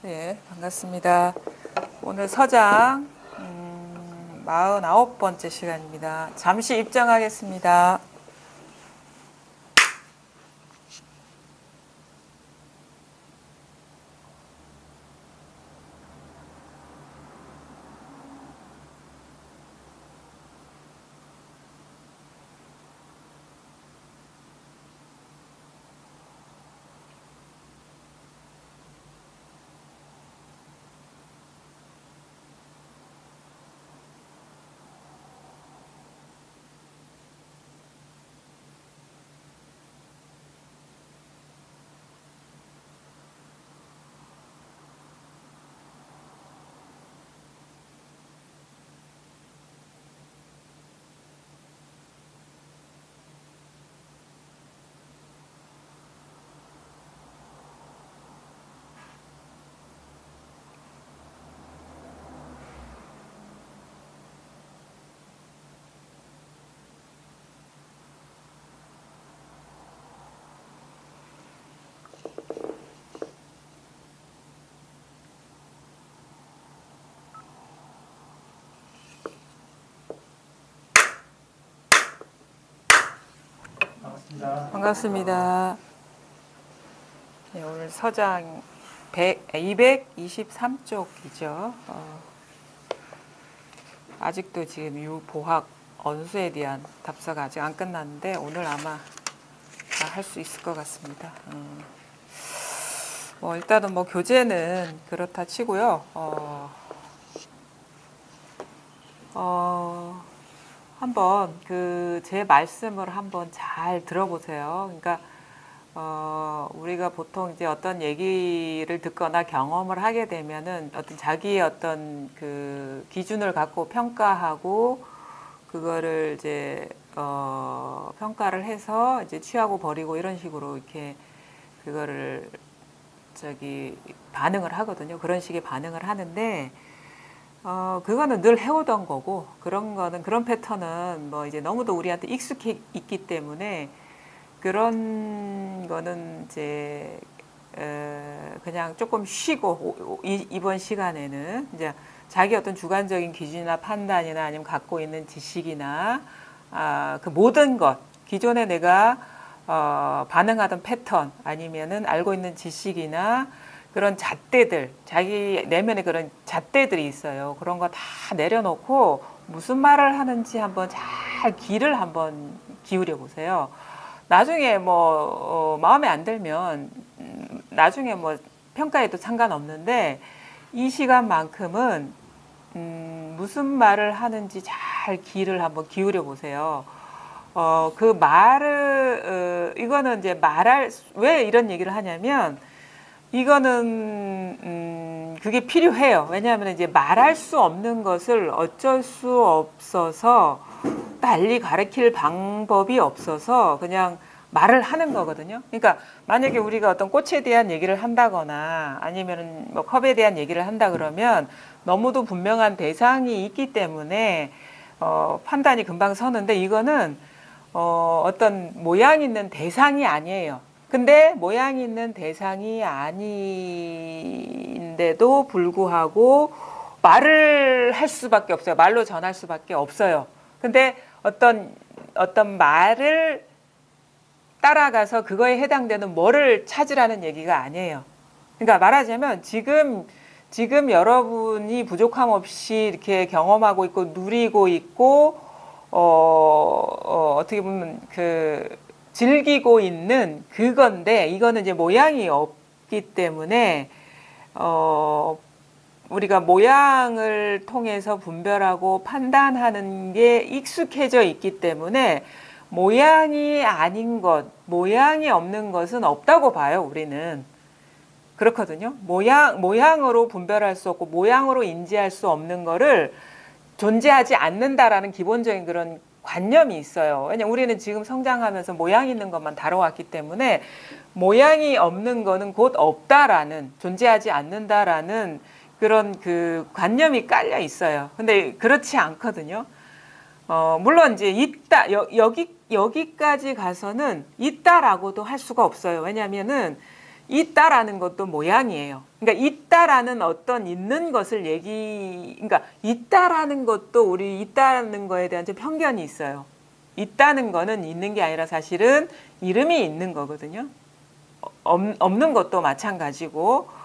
네, 반갑습니다. 오늘 서장 49번째 시간입니다. 잠시 입장하겠습니다. 반갑습니다. 네, 오늘 서장 223쪽이죠. 아직도 지금 유보학 언수에 대한 답사가 아직 안 끝났는데 오늘 아마 다 할 수 있을 것 같습니다. 일단은 교재는 그렇다 치고요. 한번 제 말씀을 한번 잘 들어보세요. 그러니까 우리가 보통 이제 어떤 얘기를 듣거나 경험을 하게 되면은 어떤 자기의 어떤 그 기준을 갖고 평가하고 그거를 이제 평가를 해서 이제 취하고 버리고 이런 식으로 이렇게 그거를 반응을 하거든요. 그런 식의 반응을 하는데 그거는 늘 해오던 거고, 그런 패턴은 이제 너무도 우리한테 익숙해 있기 때문에, 그런 거는 이제, 그냥 조금 쉬고, 이번 시간에는 이제 자기 어떤 주관적인 기준이나 판단이나 아니면 갖고 있는 지식이나, 그 모든 것, 기존에 내가, 반응하던 패턴, 아니면은 알고 있는 지식이나, 그런 잣대들, 자기 내면에 그런 잣대들이 있어요. 그런 거 다 내려놓고 무슨 말을 하는지 한번 잘 귀를 한번 기울여 보세요. 나중에 마음에 안 들면 나중에 평가해도 상관없는데 이 시간만큼은 무슨 말을 하는지 잘 귀를 한번 기울여 보세요. 그 말을 이거는 이제 왜 이런 얘기를 하냐면 이거는 그게 필요해요. 왜냐하면 이제 말할 수 없는 것을 어쩔 수 없어서 달리 가르칠 방법이 없어서 그냥 말을 하는 거거든요. 그러니까 만약에 우리가 어떤 꽃에 대한 얘기를 한다거나 아니면 컵에 대한 얘기를 한다 그러면 너무도 분명한 대상이 있기 때문에 판단이 금방 서는데 이거는 어떤 모양 있는 대상이 아니에요. 근데 모양 있는 대상이 아닌데도 불구하고 말을 할 수밖에 없어요. 말로 전할 수밖에 없어요. 근데 어떤 말을 따라가서 그거에 해당되는 뭐를 찾으라는 얘기가 아니에요. 그러니까 말하자면 지금 여러분이 부족함 없이 이렇게 경험하고 있고 누리고 있고 어떻게 보면 즐기고 있는 그건데 이거는 이제 모양이 없기 때문에 우리가 모양을 통해서 분별하고 판단하는 게 익숙해져 있기 때문에 모양이 아닌 것, 모양이 없는 것은 없다고 봐요, 우리는. 그렇거든요. 모양으로 분별할 수 없고 모양으로 인지할 수 없는 거를 존재하지 않는다라는 기본적인 그런 관념이 있어요. 왜냐면 우리는 지금 성장하면서 모양 있는 것만 다뤄왔기 때문에 모양이 없는 거는 곧 없다라는, 존재하지 않는다라는 그런 그 관념이 깔려 있어요. 근데 그렇지 않거든요. 물론 이제 있다, 여기까지 가서는 있다라고도 할 수가 없어요. 왜냐면은 있다라는 것도 모양이에요. 그러니까 있다라는 어떤 있는 것을 그러니까 있다라는 것도 우리 있다는 거에 대한 좀 편견이 있어요. 있다는 거는 있는 게 아니라 사실은 이름이 있는 거거든요. 없는 것도 마찬가지고.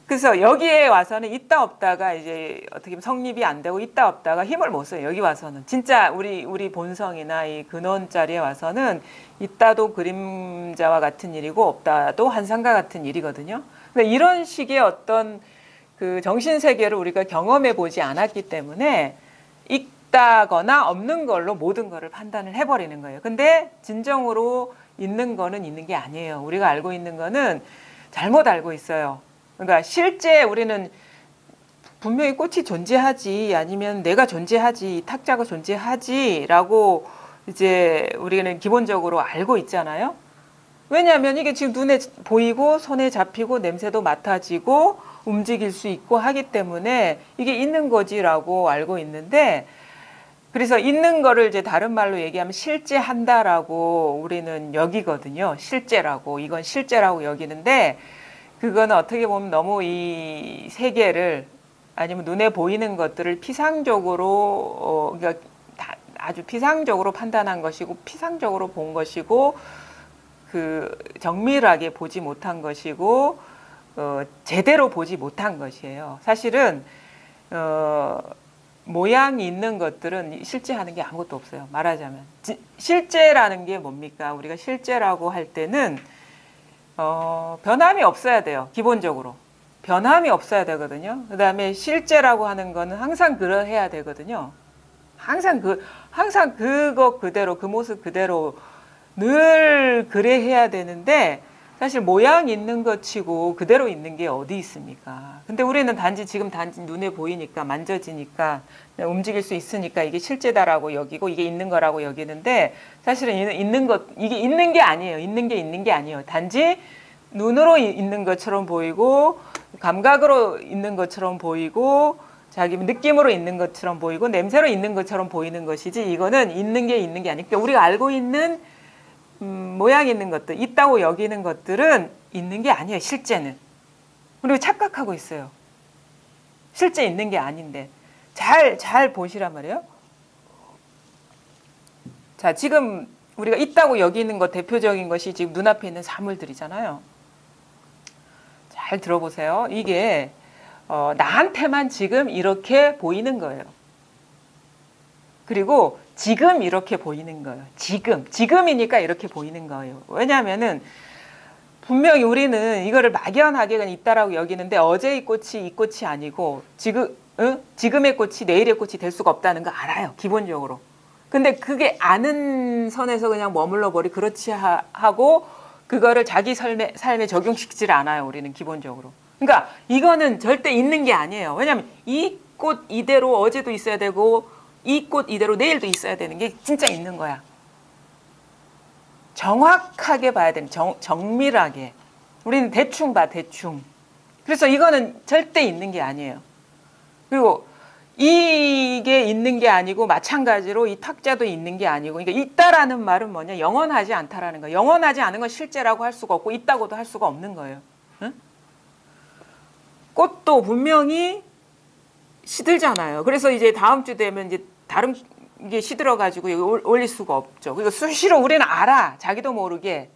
그래서 여기에 와서는 있다 없다가 이제 어떻게 보면 성립이 안 되고 있다 없다가 힘을 못 써요. 여기 와서는 진짜 우리 본성이나 이 근원 자리에 와서는 있다도 그림자와 같은 일이고 없다도 환상과 같은 일이거든요. 근데 이런 식의 어떤 그 정신 세계를 우리가 경험해 보지 않았기 때문에 있다거나 없는 걸로 모든 거를 판단을 해버리는 거예요. 근데 진정으로 있는 거는 있는 게 아니에요. 우리가 알고 있는 거는 잘못 알고 있어요. 그러니까 실제 우리는 분명히 꽃이 존재하지, 아니면 내가 존재하지, 탁자가 존재하지라고 이제 우리는 기본적으로 알고 있잖아요. 왜냐하면 이게 지금 눈에 보이고 손에 잡히고 냄새도 맡아지고 움직일 수 있고 하기 때문에 이게 있는 거지라고 알고 있는데, 그래서 있는 거를 이제 다른 말로 얘기하면 실제한다라고 우리는 여기거든요. 실제라고, 이건 실제라고 여기는데, 그거는 어떻게 보면 너무 이 세계를, 아니면 눈에 보이는 것들을 피상적으로 그러니까 아주 피상적으로 판단한 것이고 피상적으로 본 것이고 그 정밀하게 보지 못한 것이고 제대로 보지 못한 것이에요. 사실은 모양이 있는 것들은 실제 하는 게 아무것도 없어요. 말하자면 실제라는 게 뭡니까? 우리가 실제라고 할 때는 변함이 없어야 돼요. 기본적으로. 변함이 없어야 되거든요. 그 다음에 실제라고 하는 거는 항상 그러해야 되거든요. 항상 그거 그대로, 그 모습 그대로 늘 그래 해야 되는데, 사실 모양 있는 것 치고 그대로 있는 게 어디 있습니까? 근데 우리는 지금 단지 눈에 보이니까, 만져지니까, 움직일 수 있으니까 이게 실제다라고 여기고 이게 있는 거라고 여기는데, 사실은 이게 있는 게 아니에요. 있는 게 아니에요. 단지 눈으로 있는 것처럼 보이고, 감각으로 있는 것처럼 보이고, 자기 느낌으로 있는 것처럼 보이고, 냄새로 있는 것처럼 보이는 것이지, 이거는 있는 게 아니에요. 그러니까 우리가 알고 있는 모양 있는 것들, 있다고 여기는 것들은 있는 게 아니에요. 실제는. 그리고 착각하고 있어요. 실제 있는 게 아닌데. 잘 보시란 말이에요. 자, 지금 우리가 있다고 여기는 것, 대표적인 것이 지금 눈앞에 있는 사물들이잖아요. 잘 들어보세요. 이게 나한테만 지금 이렇게 보이는 거예요. 그리고 지금 이렇게 보이는 거예요. 지금이니까 이렇게 보이는 거예요. 왜냐하면은 분명히 우리는 이거를 막연하게 그냥 있다라고 여기는데, 어제의 꽃이 이 꽃이 아니고 지금의 꽃이 내일의 꽃이 될 수가 없다는 거 알아요. 기본적으로. 근데 그게 아는 선에서 그냥 머물러 그렇지 하고 그거를 자기 삶에 적용시키질 않아요. 우리는 기본적으로. 그러니까 이거는 절대 있는 게 아니에요. 왜냐하면 이 꽃 이대로 어제도 있어야 되고 이 꽃 이대로 내일도 있어야 되는 게 진짜 있는 거야. 정확하게 봐야 되는, 정밀하게. 우리는 대충 봐, 대충. 그래서 이거는 절대 있는 게 아니에요. 그리고 이게 있는 게 아니고 마찬가지로 이 탁자도 있는 게 아니고, 그러니까 있다라는 말은 뭐냐? 영원하지 않다라는 거예요. 영원하지 않은 건 실제라고 할 수가 없고 있다고도 할 수가 없는 거예요. 응? 꽃도 분명히 시들잖아요. 그래서 이제 다음 주 되면 이제 다른 게 시들어가지고 올릴 수가 없죠. 그러니까 수시로 우리는 알아. 자기도 모르게.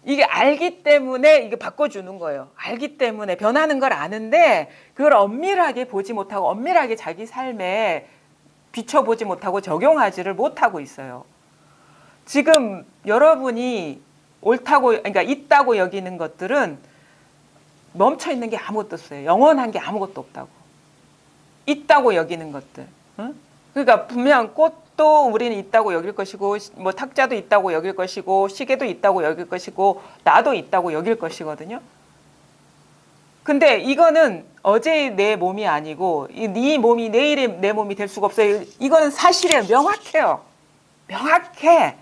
이게 알기 때문에 이게 바꿔주는 거예요. 알기 때문에 변하는 걸 아는데 그걸 엄밀하게 보지 못하고 엄밀하게 자기 삶에 비춰보지 못하고 적용하지를 못하고 있어요. 지금 여러분이 옳다고, 그러니까 있다고 여기는 것들은 멈춰 있는 게 아무것도 없어요. 영원한 게 아무것도 없다고. 있다고 여기는 것들. 응? 그러니까 분명 꽃도 우리는 있다고 여길 것이고, 뭐 탁자도 있다고 여길 것이고, 시계도 있다고 여길 것이고, 나도 있다고 여길 것이거든요. 근데 이거는 어제의 내 몸이 아니고 네 몸이 내일의 내 몸이 될 수가 없어요. 이거는 사실이에요. 명확해요. 명확해.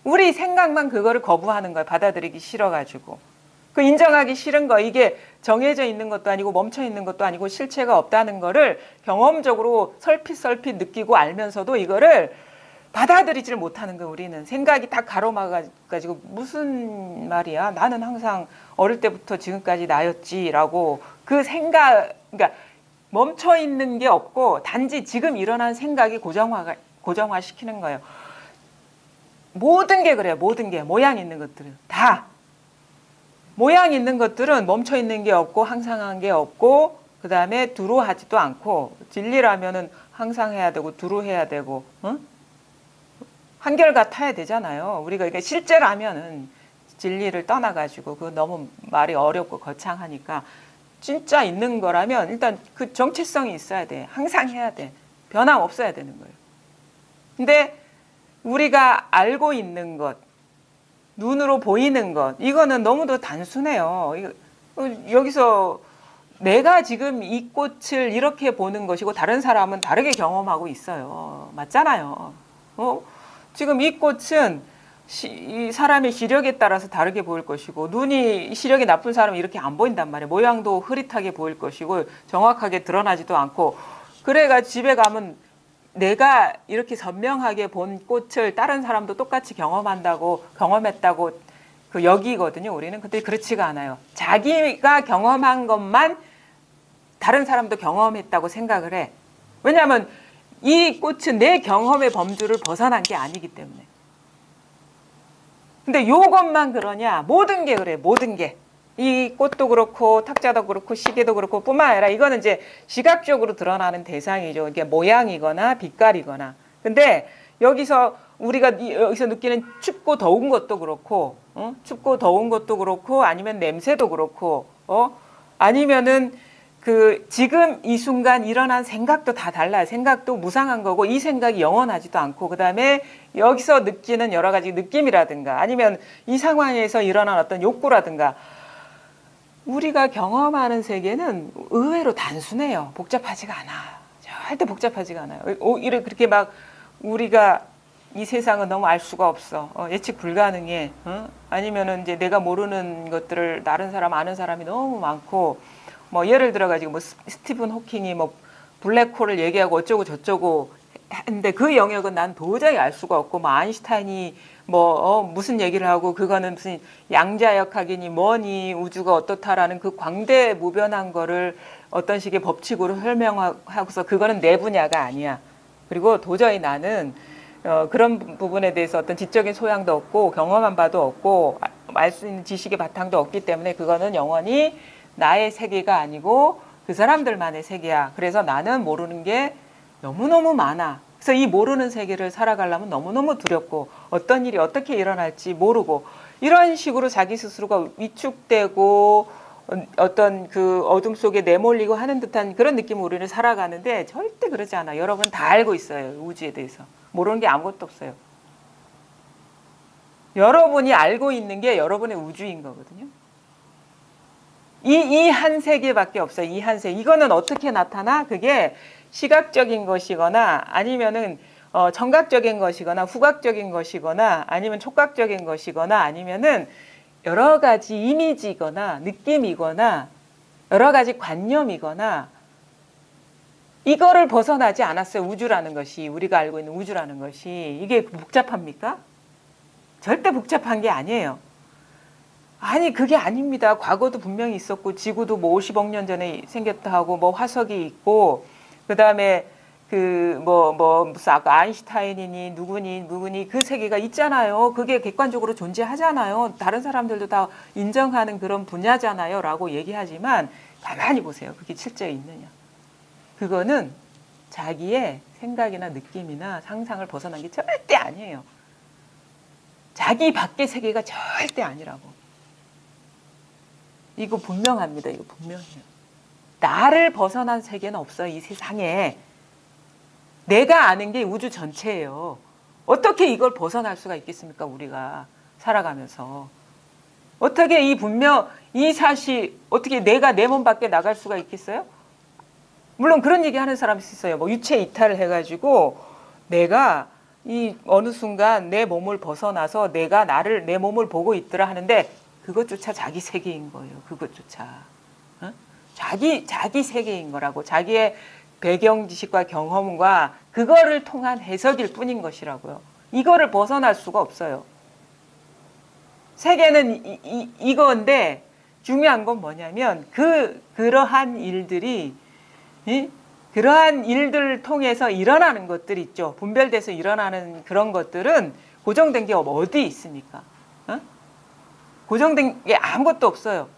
우리 생각만 그거를 거부하는 거예요. 받아들이기 싫어가지고. 그 인정하기 싫은 거, 이게 정해져 있는 것도 아니고 멈춰 있는 것도 아니고 실체가 없다는 거를 경험적으로 설핏설핏 느끼고 알면서도 이거를 받아들이지를 못하는 거 우리는. 생각이 딱 가로막아가지고 무슨 말이야? 나는 항상 어릴 때부터 지금까지 나였지라고 그 생각, 그러니까 멈춰 있는 게 없고 단지 지금 일어난 생각이 고정화시키는 거예요. 모든 게 그래요. 모든 게 모양 있는 것들은 다 모양 있는 것들은 멈춰 있는 게 없고 항상한 게 없고 그 다음에 두루 하지도 않고 진리라면은 항상 해야 되고 두루 해야 되고 한결같아야 되잖아요. 우리가 이게 실제라면은 진리를 떠나가지고 그 너무 말이 어렵고 거창하니까 진짜 있는 거라면 일단 그 정체성이 있어야 돼. 항상 해야 돼. 변함 없어야 되는 거예요. 근데 우리가 알고 있는 것, 눈으로 보이는 것, 이거는 너무도 단순해요. 여기서 내가 지금 이 꽃을 이렇게 보는 것이고 다른 사람은 다르게 경험하고 있어요. 맞잖아요. 지금 이 꽃은 이 사람의 시력에 따라서 다르게 보일 것이고 눈이 시력이 나쁜 사람은 이렇게 안 보인단 말이에요. 모양도 흐릿하게 보일 것이고 정확하게 드러나지도 않고 그래가 집에 가면 내가 이렇게 선명하게 본 꽃을 다른 사람도 똑같이 경험했다고 그 여기거든요. 우리는. 근데 그렇지가 않아요. 자기가 경험한 것만 다른 사람도 경험했다고 생각을 해. 왜냐하면 이 꽃은 내 경험의 범주를 벗어난 게 아니기 때문에. 근데 요것만 그러냐? 모든 게 그래. 모든 게. 이 꽃도 그렇고 탁자도 그렇고 시계도 그렇고 뿐만 아니라 이거는 이제 시각적으로 드러나는 대상이죠. 이게 모양이거나 빛깔이거나. 근데 여기서 우리가 여기서 느끼는 춥고 더운 것도 그렇고 춥고 더운 것도 그렇고 아니면 냄새도 그렇고 아니면은 그 지금 이 순간 일어난 생각도 다 달라요. 생각도 무상한 거고 이 생각이 영원하지도 않고 그다음에 여기서 느끼는 여러 가지 느낌이라든가 아니면 이 상황에서 일어난 어떤 욕구라든가 우리가 경험하는 세계는 의외로 단순해요. 복잡하지가 않아. 절대 복잡하지가 않아요. 이렇게 그렇게 막 우리가 이 세상은 너무 알 수가 없어. 예측 불가능해. 아니면은 이제 내가 모르는 것들을 다른 사람 아는 사람이 너무 많고 뭐 예를 들어 가지고 뭐 스티븐 호킹이 뭐 블랙홀을 얘기하고 어쩌고 저쩌고 했는데 그 영역은 난 도저히 알 수가 없고 뭐 아인슈타인이 무슨 얘기를 하고 그거는 무슨 양자역학이니 뭐니 우주가 어떻다라는 그 광대무변한 거를 어떤 식의 법칙으로 설명하고서 그거는 내 분야가 아니야. 그리고 도저히 나는 그런 부분에 대해서 어떤 지적인 소양도 없고 경험한 바도 없고 알 수 있는 지식의 바탕도 없기 때문에 그거는 영원히 나의 세계가 아니고 그 사람들만의 세계야. 그래서 나는 모르는 게 너무너무 많아. 그래서 이 모르는 세계를 살아가려면 너무너무 두렵고 어떤 일이 어떻게 일어날지 모르고 이런 식으로 자기 스스로가 위축되고 어떤 그 어둠 속에 내몰리고 하는 듯한 그런 느낌으로 우리는 살아가는데 절대 그러지 않아. 여러분 다 알고 있어요. 우주에 대해서. 모르는 게 아무것도 없어요. 여러분이 알고 있는 게 여러분의 우주인 거거든요. 이 한 세계밖에 없어요. 이 한 세계. 이거는 어떻게 나타나? 그게 시각적인 것이거나 아니면은 청각적인 것이거나 후각적인 것이거나 아니면 촉각적인 것이거나 아니면은 여러 가지 이미지거나 느낌이거나 여러 가지 관념이거나 이거를 벗어나지 않았어요. 우주라는 것이 우리가 알고 있는 우주라는 것이 이게 복잡합니까? 절대 복잡한 게 아니에요. 아니 그게 아닙니다. 과거도 분명히 있었고 지구도 뭐 50억 년 전에 생겼다 하고 뭐 화석이 있고 그다음에 무슨 아까 아인슈타인이니 누구니 그 세계가 있잖아요. 그게 객관적으로 존재하잖아요. 다른 사람들도 다 인정하는 그런 분야잖아요. 라고 얘기하지만 가만히 보세요. 그게 실제 있느냐. 그거는 자기의 생각이나 느낌이나 상상을 벗어난 게 절대 아니에요. 자기 밖의 세계가 절대 아니라고. 이거 분명합니다. 이거 분명해요. 나를 벗어난 세계는 없어요. 이 세상에. 내가 아는 게 우주 전체예요. 어떻게 이걸 벗어날 수가 있겠습니까? 우리가 살아가면서. 어떻게 이 사실 어떻게 내가 내 몸 밖에 나갈 수가 있겠어요? 물론 그런 얘기 하는 사람이 있어요. 뭐 유체 이탈을 해가지고 내가 이 어느 순간 내 몸을 벗어나서 내가 내 몸을 보고 있더라 하는데 그것조차 자기 세계인 거예요. 그것조차. 자기 세계인 거라고. 자기의 배경 지식과 경험과 그거를 통한 해석일 뿐인 것이라고요. 이거를 벗어날 수가 없어요. 세계는 이건데 중요한 건 뭐냐면 그러한 일들이 그러한 일들을 통해서 일어나는 것들 있죠. 분별돼서 일어나는 그런 것들은 고정된 게 어디 있습니까? 고정된 게 아무것도 없어요.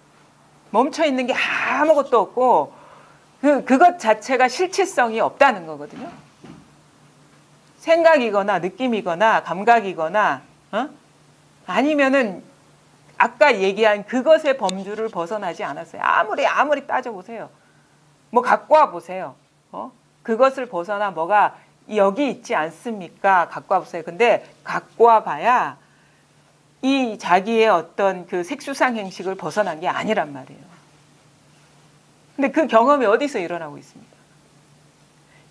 멈춰 있는 게 아무것도 없고 그것 자체가 실체성이 없다는 거거든요. 생각이거나 느낌이거나 감각이거나 아니면은 아까 얘기한 그것의 범주를 벗어나지 않았어요. 아무리 따져보세요. 뭐 갖고 와 보세요. 그것을 벗어나 뭐가 여기 있지 않습니까? 갖고 와 보세요. 근데 갖고 와 봐야 이 자기의 어떤 그 색수상 행식을 벗어난 게 아니란 말이에요. 근데 그 경험이 어디서 일어나고 있습니까?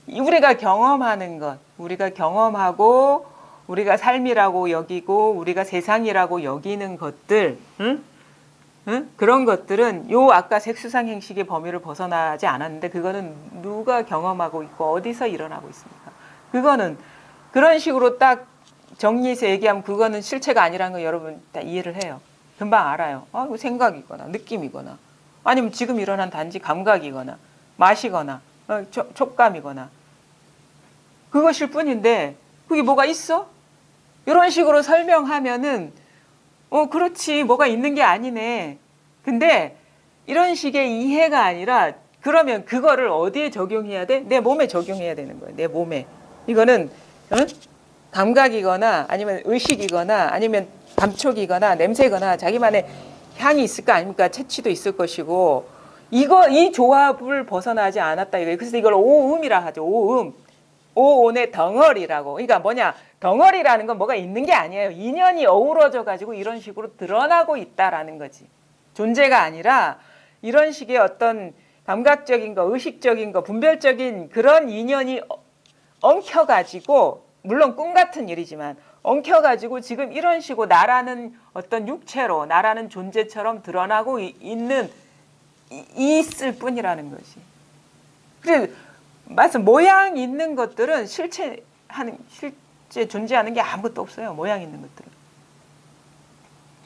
우리가 경험하는 것, 우리가 경험하고 우리가 삶이라고 여기고 우리가 세상이라고 여기는 것들, 그런 것들은 요 아까 색수상 행식의 범위를 벗어나지 않았는데 그거는 누가 경험하고 있고 어디서 일어나고 있습니까? 그거는 그런 식으로 딱 정리해서 얘기하면 그거는 실체가 아니라는 거 여러분 다 이해를 해요. 금방 알아요. 이거 생각이거나 느낌이거나 아니면 지금 일어난 단지 감각이거나 맛이거나 촉감이거나 그것일 뿐인데 그게 뭐가 있어? 이런 식으로 설명하면은 그렇지 뭐가 있는 게 아니네. 근데 이런 식의 이해가 아니라 그러면 그거를 어디에 적용해야 돼? 내 몸에 적용해야 되는 거예요. 내 몸에. 이거는 감각이거나 아니면 의식이거나 아니면 감촉이거나 냄새거나 자기만의 향이 있을 거 아닙니까? 채취도 있을 것이고 이 조합을 벗어나지 않았다 이거예요. 그래서 이걸 오음이라 하죠. 오음. 오온의 덩어리라고. 그러니까 뭐냐? 덩어리라는 건 뭐가 있는 게 아니에요. 인연이 어우러져 가지고 이런 식으로 드러나고 있다라는 거지. 존재가 아니라 이런 식의 어떤 감각적인 거, 의식적인 거, 분별적인 그런 인연이 엉켜 가지고 물론 꿈 같은 일이지만 엉켜 가지고 지금 이런 식으로 나라는 어떤 육체로 나라는 존재처럼 드러나고 있을 뿐이라는 것이. 그래서 말씀 모양 있는 것들은 실제 존재하는 게 아무것도 없어요. 모양 있는 것들은.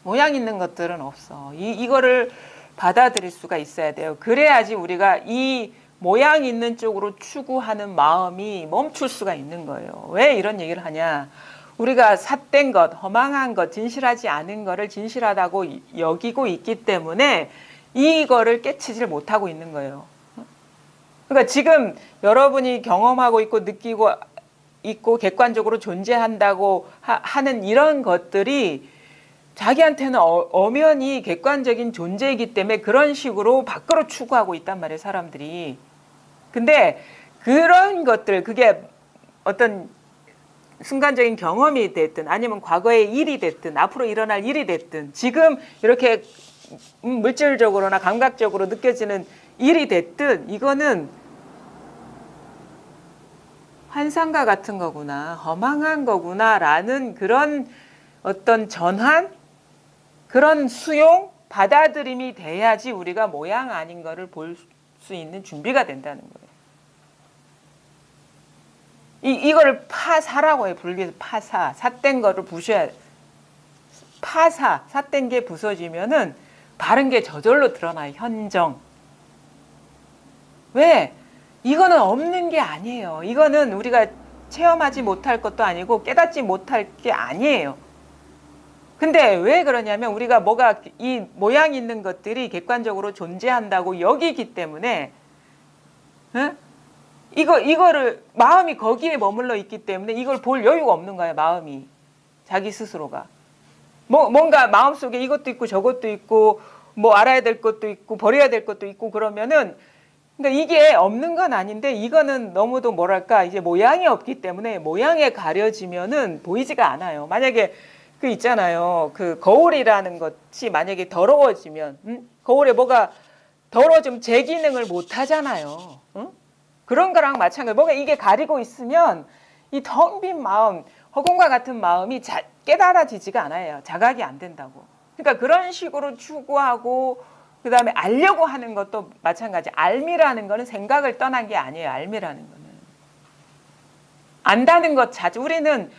모양 있는 것들은 없어. 이거를 받아들일 수가 있어야 돼요. 그래야지 우리가 이 모양 있는 쪽으로 추구하는 마음이 멈출 수가 있는 거예요. 왜 이런 얘기를 하냐? 우리가 삿된 것, 허망한 것, 진실하지 않은 것을 진실하다고 여기고 있기 때문에 이거를 깨치질 못하고 있는 거예요. 그러니까 지금 여러분이 경험하고 있고 느끼고 있고 객관적으로 존재한다고 하는 이런 것들이 자기한테는 엄연히 객관적인 존재이기 때문에 그런 식으로 밖으로 추구하고 있단 말이에요, 사람들이. 근데 그런 것들, 그게 어떤 순간적인 경험이 됐든 아니면 과거의 일이 됐든 앞으로 일어날 일이 됐든 지금 이렇게 물질적으로나 감각적으로 느껴지는 일이 됐든 이거는 환상과 같은 거구나, 허망한 거구나 라는 그런 어떤 전환, 그런 수용, 받아들임이 돼야지 우리가 모양 아닌 거를 볼 수 있는 준비가 된다는 거예요. 이걸 파사라고 해요. 불교에서 파사, 삿된 거를 부셔야 돼. 파사, 삿된 게 부서지면은 바른 게 저절로 드러나요. 현정. 왜? 이거는 없는 게 아니에요. 이거는 우리가 체험하지 못할 것도 아니고 깨닫지 못할 게 아니에요. 근데 왜 그러냐면 우리가 뭐가 이 모양 있는 것들이 객관적으로 존재한다고 여기기 때문에 이거를 마음이 거기에 머물러 있기 때문에 이걸 볼 여유가 없는 거야. 마음이 자기 스스로가 뭔가 마음속에 이것도 있고 저것도 있고 뭐 알아야 될 것도 있고 버려야 될 것도 있고 그러면은 그러니까 이게 없는 건 아닌데 이거는 너무도 뭐랄까 이제 모양이 없기 때문에 모양에 가려지면은 보이지가 않아요. 만약에 그 있잖아요. 그 거울이라는 것이 만약에 더러워지면 거울에 뭐가 더러워지면 제 기능을 못 하잖아요. 그런 거랑 마찬가지로 뭐가 이게 가리고 있으면 이 텅 빈 마음, 허공과 같은 마음이 깨달아지지가 않아요. 자각이 안 된다고. 그러니까 그런 식으로 추구하고 그 다음에 알려고 하는 것도 마찬가지. 알미라는 거는 생각을 떠난 게 아니에요. 알미라는 거는. 안다는 것 자체. 우리는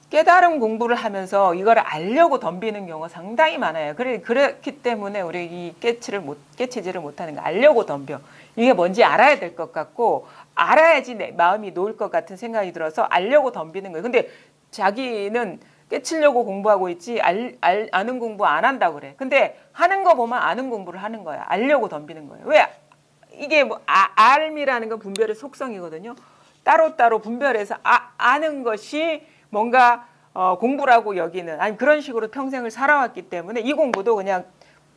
깨달음 공부를 하면서 이걸 알려고 덤비는 경우가 상당히 많아요. 그렇기 때문에 우리 이 깨치지를 못하는 거. 알려고 덤벼. 이게 뭔지 알아야 될 것 같고, 알아야지 내 마음이 놓을 것 같은 생각이 들어서 알려고 덤비는 거예요. 근데 자기는 깨치려고 공부하고 있지 아는 공부 안 한다고 그래. 근데 하는 거 보면 아는 공부를 하는 거야. 알려고 덤비는 거예요. 왜? 이게 뭐 알미라는 건 분별의 속성이거든요. 따로따로 분별해서 아는 것이 뭔가 공부라고 여기는, 아니 그런 식으로 평생을 살아왔기 때문에 이 공부도 그냥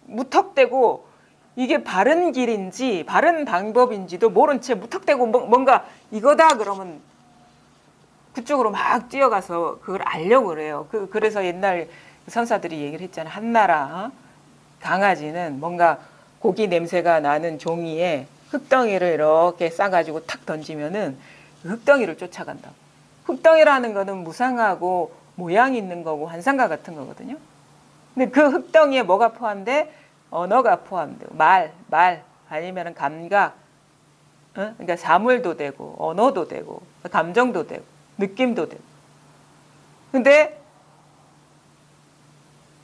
무턱대고 이게 바른 길인지 바른 방법인지도 모른 채 무턱대고 뭔가 이거다 그러면 그쪽으로 막 뛰어가서 그걸 알려고 그래요. 그래서 옛날 선사들이 얘기를 했잖아요. 한나라 강아지는 뭔가 고기 냄새가 나는 종이에 흙덩이를 이렇게 싸가지고 탁 던지면은 흙덩이를 쫓아간다고. 흙덩이라는 거는 무상하고 모양 있는 거고 환상과 같은 거거든요. 근데 그 흙덩이에 뭐가 포함돼? 언어가 포함돼요. 말 아니면은 감각, 그러니까 사물도 되고 언어도 되고 감정도 되고 느낌도 되고. 근데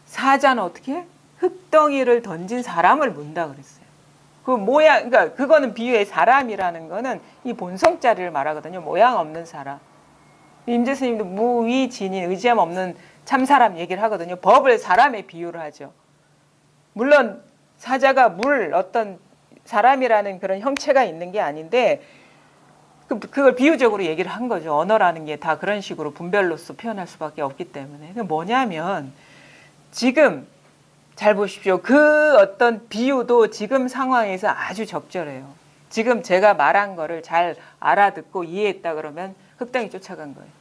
사자는 어떻게 해? 흙덩이를 던진 사람을 문다 그랬어요. 그 모양, 그러니까 그거는 비유의 사람이라는 거는 이 본성자리를 말하거든요. 모양 없는 사람. 임재 스님도 무위진인, 의지함 없는 참사람 얘기를 하거든요. 법을 사람에 비유를 하죠. 물론 사자가 어떤 사람이라는 그런 형체가 있는 게 아닌데 그걸 비유적으로 얘기를 한 거죠. 언어라는 게 다 그런 식으로 분별로서 표현할 수밖에 없기 때문에. 그게 뭐냐면 지금 잘 보십시오. 그 어떤 비유도 지금 상황에서 아주 적절해요. 지금 제가 말한 거를 잘 알아듣고 이해했다 그러면 흙덩이 쫓아간 거예요.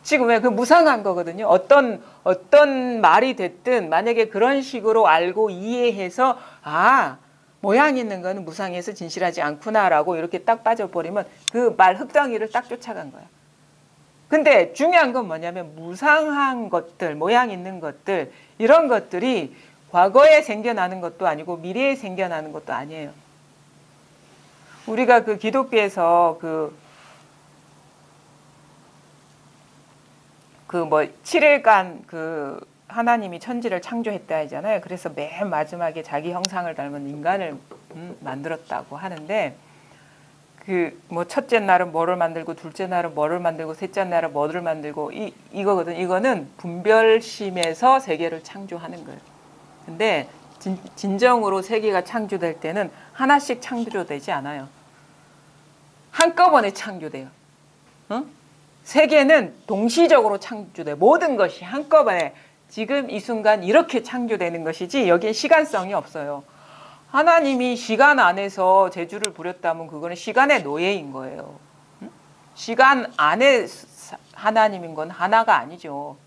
지금 왜 그 무상한 거거든요. 어떤 말이 됐든 만약에 그런 식으로 알고 이해해서 모양 있는 거는 무상해서 진실하지 않구나라고 이렇게 딱 빠져버리면 그 말 흙덩이를 딱 쫓아간 거야. 근데 중요한 건 뭐냐면 무상한 것들, 모양 있는 것들, 이런 것들이 과거에 생겨나는 것도 아니고 미래에 생겨나는 것도 아니에요. 우리가 그 기독교에서 그 7일간 하나님이 천지를 창조했다 하잖아요. 그래서 맨 마지막에 자기 형상을 닮은 인간을 만들었다고 하는데 첫째 날은 뭐를 만들고 둘째 날은 뭐를 만들고 셋째 날은 뭐를 만들고 이거거든. 이거는 분별심에서 세계를 창조하는 거예요. 근데 진정으로 세계가 창조될 때는 하나씩 창조되지 않아요. 한꺼번에 창조돼요. 세계는 동시적으로 창조돼. 모든 것이 한꺼번에 지금 이 순간 이렇게 창조되는 것이지 여기에 시간성이 없어요. 하나님이 시간 안에서 재주를 부렸다면 그거는 시간의 노예인 거예요. 시간 안에 하나님인 건 하나가 아니죠.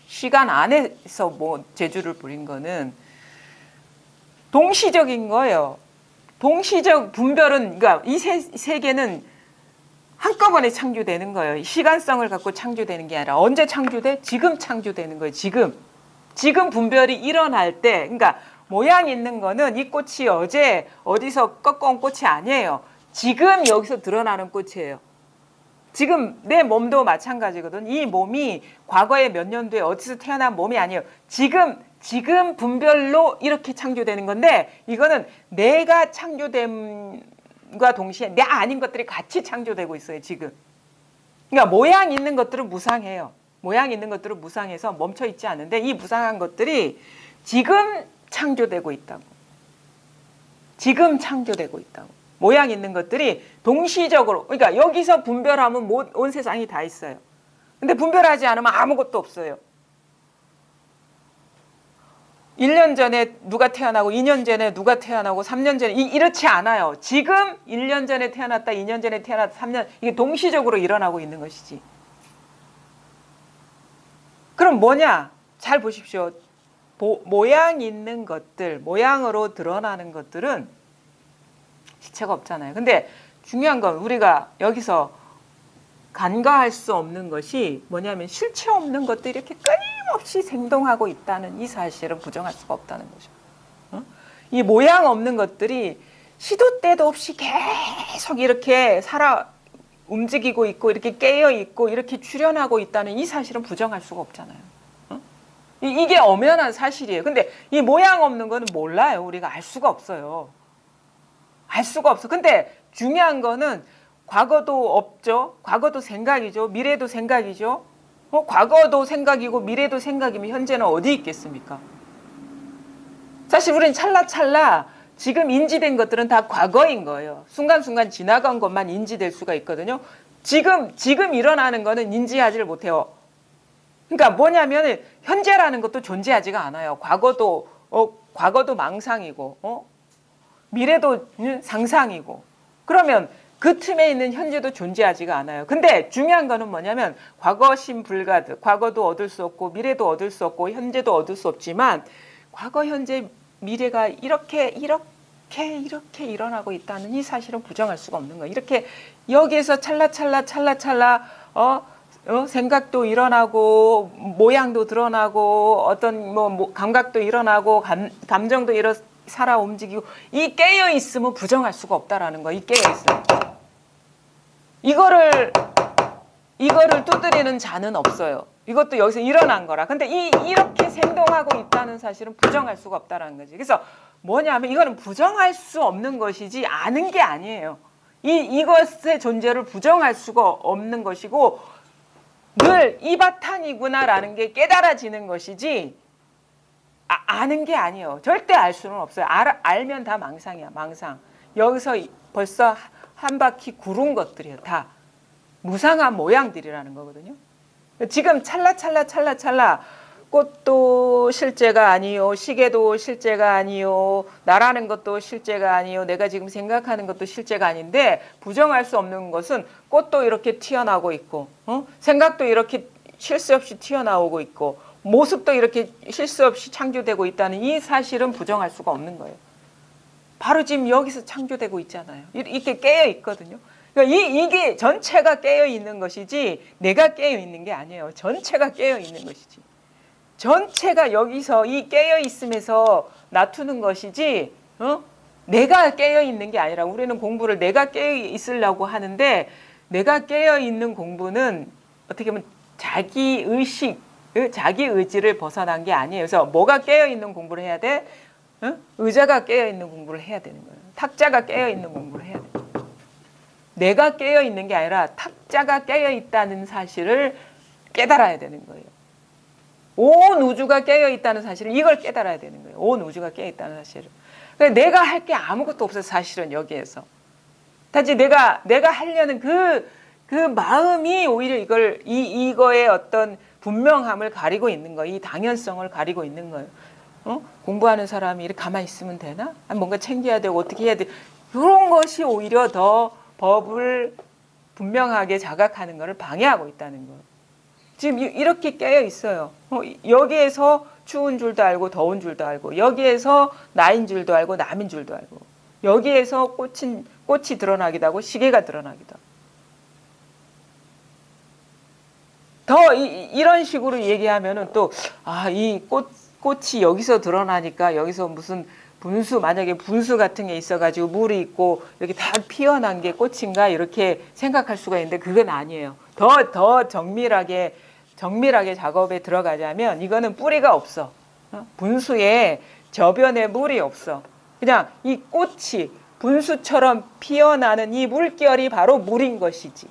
시간 안에서 재주를 부린 거는 동시적인 거예요. 동시적 분별은, 그러니까 이 세계는 한꺼번에 창조되는 거예요. 시간성을 갖고 창조되는 게 아니라 언제 창조돼? 지금 창조되는 거예요. 지금 분별이 일어날 때, 그러니까 모양 있는 거는 이 꽃이 어제 어디서 꺾어온 꽃이 아니에요. 지금 여기서 드러나는 꽃이에요. 지금 내 몸도 마찬가지거든. 이 몸이 과거에 몇 년도에 어디서 태어난 몸이 아니에요. 지금 분별로 이렇게 창조되는 건데 이거는 내가 창조됨과 동시에 내 아닌 것들이 같이 창조되고 있어요. 지금. 그러니까 모양 있는 것들은 무상해요. 모양 있는 것들은 무상해서 멈춰 있지 않는데 이 무상한 것들이 지금 창조되고 있다고. 지금 창조되고 있다고. 모양 있는 것들이 동시적으로, 그러니까 여기서 분별하면 온 세상이 다 있어요. 근데 분별하지 않으면 아무것도 없어요. 1년 전에 누가 태어나고 2년 전에 누가 태어나고 3년 전에 이렇지 않아요. 지금 1년 전에 태어났다, 2년 전에 태어났다, 3년, 이게 동시적으로 일어나고 있는 것이지. 그럼 뭐냐? 잘 보십시오. 모양 있는 것들, 모양으로 드러나는 것들은 실체가 없잖아요. 근데 중요한 건 우리가 여기서 간과할 수 없는 것이 뭐냐면 실체 없는 것들이 이렇게 끊임없이 생동하고 있다는 이 사실은 부정할 수가 없다는 거죠. 이 모양 없는 것들이 시도 때도 없이 계속 이렇게 움직이고 있고 이렇게 깨어 있고 이렇게 출현하고 있다는 이 사실은 부정할 수가 없잖아요. 어? 이게 엄연한 사실이에요. 근데 이 모양 없는 거는 몰라요. 우리가 알 수가 없어요. 알 수가 없어. 근데 중요한 거는 과거도 없죠. 과거도 생각이죠. 미래도 생각이죠. 과거도 생각이고 미래도 생각이면 현재는 어디 있겠습니까? 사실 우리는 찰나찰나 지금 인지된 것들은 다 과거인 거예요. 순간순간 지나간 것만 인지될 수가 있거든요. 지금 일어나는 거는 인지하지를 못해요. 그러니까 뭐냐면 현재라는 것도 존재하지가 않아요. 과거도 망상이고 미래도 상상이고 그러면 그 틈에 있는 현재도 존재하지가 않아요. 근데 중요한 거는 뭐냐면 과거심 불가득, 과거도 얻을 수 없고 미래도 얻을 수 없고 현재도 얻을 수 없지만 과거, 현재, 미래가 이렇게 일어나고 있다는 이 사실은 부정할 수가 없는 거예요. 이렇게 여기에서 찰나찰나 생각도 일어나고 모양도 드러나고 어떤 감각도 일어나고 감정도 살아 움직이고 이 깨어 있으면 부정할 수가 없다라는 거. 이 깨어 있어요. 이거를 두드리는 자는 없어요. 이것도 여기서 일어난 거라. 근데 이렇게 생동하고 있다는 사실은 부정할 수가 없다라는 거지. 그래서 뭐냐면 이거는 부정할 수 없는 것이지 아는 게 아니에요. 이것의 존재를 부정할 수가 없는 것이고 늘 이 바탕이구나라는 게 깨달아지는 것이지 아는 게 아니에요. 절대 알 수는 없어요. 알면 다 망상이야. 망상. 여기서 벌써 한 바퀴 구른 것들이에요. 다 무상한 모양들이라는 거거든요. 지금 찰나 꽃도 실제가 아니요, 시계도 실제가 아니요, 나라는 것도 실제가 아니요, 내가 지금 생각하는 것도 실제가 아닌데 부정할 수 없는 것은 꽃도 이렇게 튀어나오고 있고 생각도 이렇게 쉴 새 없이 튀어나오고 있고 모습도 이렇게 쉴 새 없이 창조되고 있다는 이 사실은 부정할 수가 없는 거예요. 바로 지금 여기서 창조되고 있잖아요. 이렇게 깨어 있거든요. 그러니까 이게 전체가 깨어 있는 것이지 내가 깨어 있는 게 아니에요. 전체가 깨어 있는 것이지. 전체가 여기서 이 깨어 있음에서 나투는 것이지 내가 깨어 있는 게 아니라 우리는 공부를 내가 깨어 있으려고 하는데 내가 깨어 있는 공부는 어떻게 보면 자기 의식, 자기 의지를 벗어난 게 아니에요. 그래서 뭐가 깨어 있는 공부를 해야 돼? 의자가 깨어 있는 공부를 해야 되는 거예요. 탁자가 깨어 있는 공부를 해야 돼요. 내가 깨어 있는 게 아니라 탁자가 깨어 있다는 사실을 깨달아야 되는 거예요. 온 우주가 깨어 있다는 사실을 이걸 깨달아야 되는 거예요. 온 우주가 깨어 있다는 사실을. 내가 할 게 아무것도 없어요. 사실은 여기에서. 단지 내가 하려는 그 마음이 오히려 이거의 어떤 분명함을 가리고 있는 거예요. 이 당연성을 가리고 있는 거예요. 공부하는 사람이 이렇게 가만히 있으면 되나? 뭔가 챙겨야 되고 어떻게 해야 돼? 이런 것이 오히려 더 법을 분명하게 자각하는 것을 방해하고 있다는 거예요. 지금 이렇게 깨어 있어요. 여기에서 추운 줄도 알고 더운 줄도 알고 여기에서 나인 줄도 알고 남인 줄도 알고 여기에서 꽃이 드러나기도 하고 시계가 드러나기도 하고 더 이런 식으로 얘기하면은 또 이 꽃이 여기서 드러나니까 여기서 무슨 만약에 분수 같은 게 있어가지고 물이 있고 이렇게 다 피어난 게 꽃인가 이렇게 생각할 수가 있는데 그건 아니에요. 더 정밀하게 작업에 들어가자면 이거는 뿌리가 없어. 분수에 저변에 물이 없어. 그냥 이 꽃이 분수처럼 피어나는 이 물결이 바로 물인 것이지.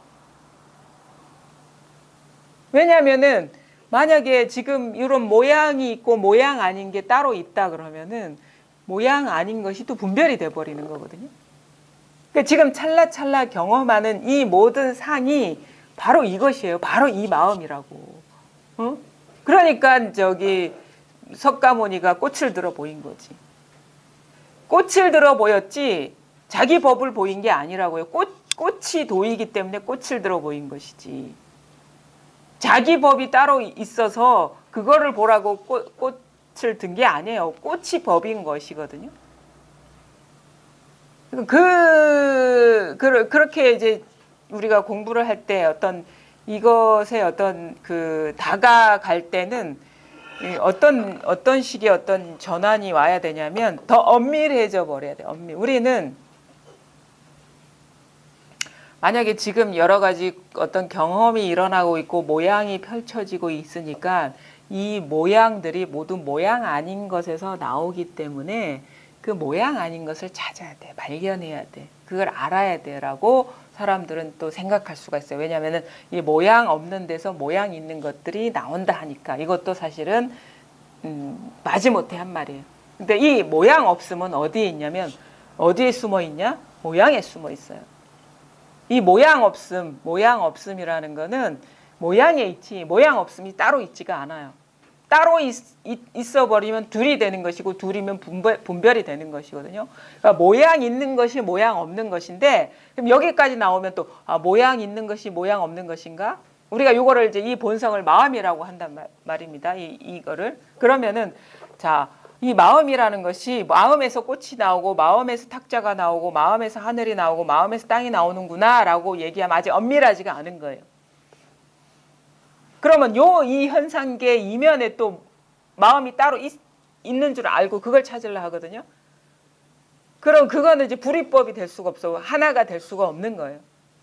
왜냐하면은 만약에 지금 이런 모양이 있고 모양 아닌 게 따로 있다 그러면은 모양 아닌 것이 또 분별이 돼버리는 거거든요. 그러니까 지금 찰나찰나 경험하는 이 모든 상이 바로 이것이에요. 바로 이 마음이라고. 그러니까 석가모니가 꽃을 들어 보인 거지. 꽃을 들어 보였지 자기 법을 보인 게 아니라고요. 꽃이 도이기 때문에 꽃을 들어 보인 것이지. 자기 법이 따로 있어서 그거를 보라고 꽃을 든 게 아니에요. 꽃이 법인 것이거든요. 그렇게 이제 우리가 공부를 할 때 어떤 이것에 어떤 다가갈 때는 어떤 식의 어떤 전환이 와야 되냐면 더 엄밀해져 버려야 돼. 우리는 만약에 지금 여러 가지 어떤 경험이 일어나고 있고 모양이 펼쳐지고 있으니까 이 모양들이 모두 모양 아닌 것에서 나오기 때문에 그 모양 아닌 것을 찾아야 돼. 발견해야 돼. 그걸 알아야 돼라고 사람들은 또 생각할 수가 있어요. 왜냐하면 이 모양 없는 데서 모양 있는 것들이 나온다 하니까 이것도 사실은 마지못해 한 말이에요. 근데 이 모양 없음은 어디에 있냐면 어디에 숨어 있냐? 모양에 숨어 있어요. 이 모양 없음이라는 거는 모양에 있지 모양 없음이 따로 있지가 않아요. 따로 있어 버리면 둘이 되는 것이고 둘이면 분별이 되는 것이거든요. 그러니까 모양 있는 것이 모양 없는 것인데 그럼 여기까지 나오면 또 모양 있는 것이 모양 없는 것인가? 우리가 요거를 이제 이 본성을 마음이라고 한단 말입니다. 이거를 그러면은 자, 이 마음이라는 것이 마음에서 꽃이 나오고 마음에서 탁자가 나오고 마음에서 하늘이 나오고 마음에서 땅이 나오는구나라고 얘기하면 아직 엄밀하지가 않은 거예요. 그러면 이 현상계 이면에 또 마음이 따로 있는 줄 알고 그걸 찾으려 하거든요. 그럼 그거는 이제 불이법이 될 수가 없어. 하나가 될 수가 없는 거예요.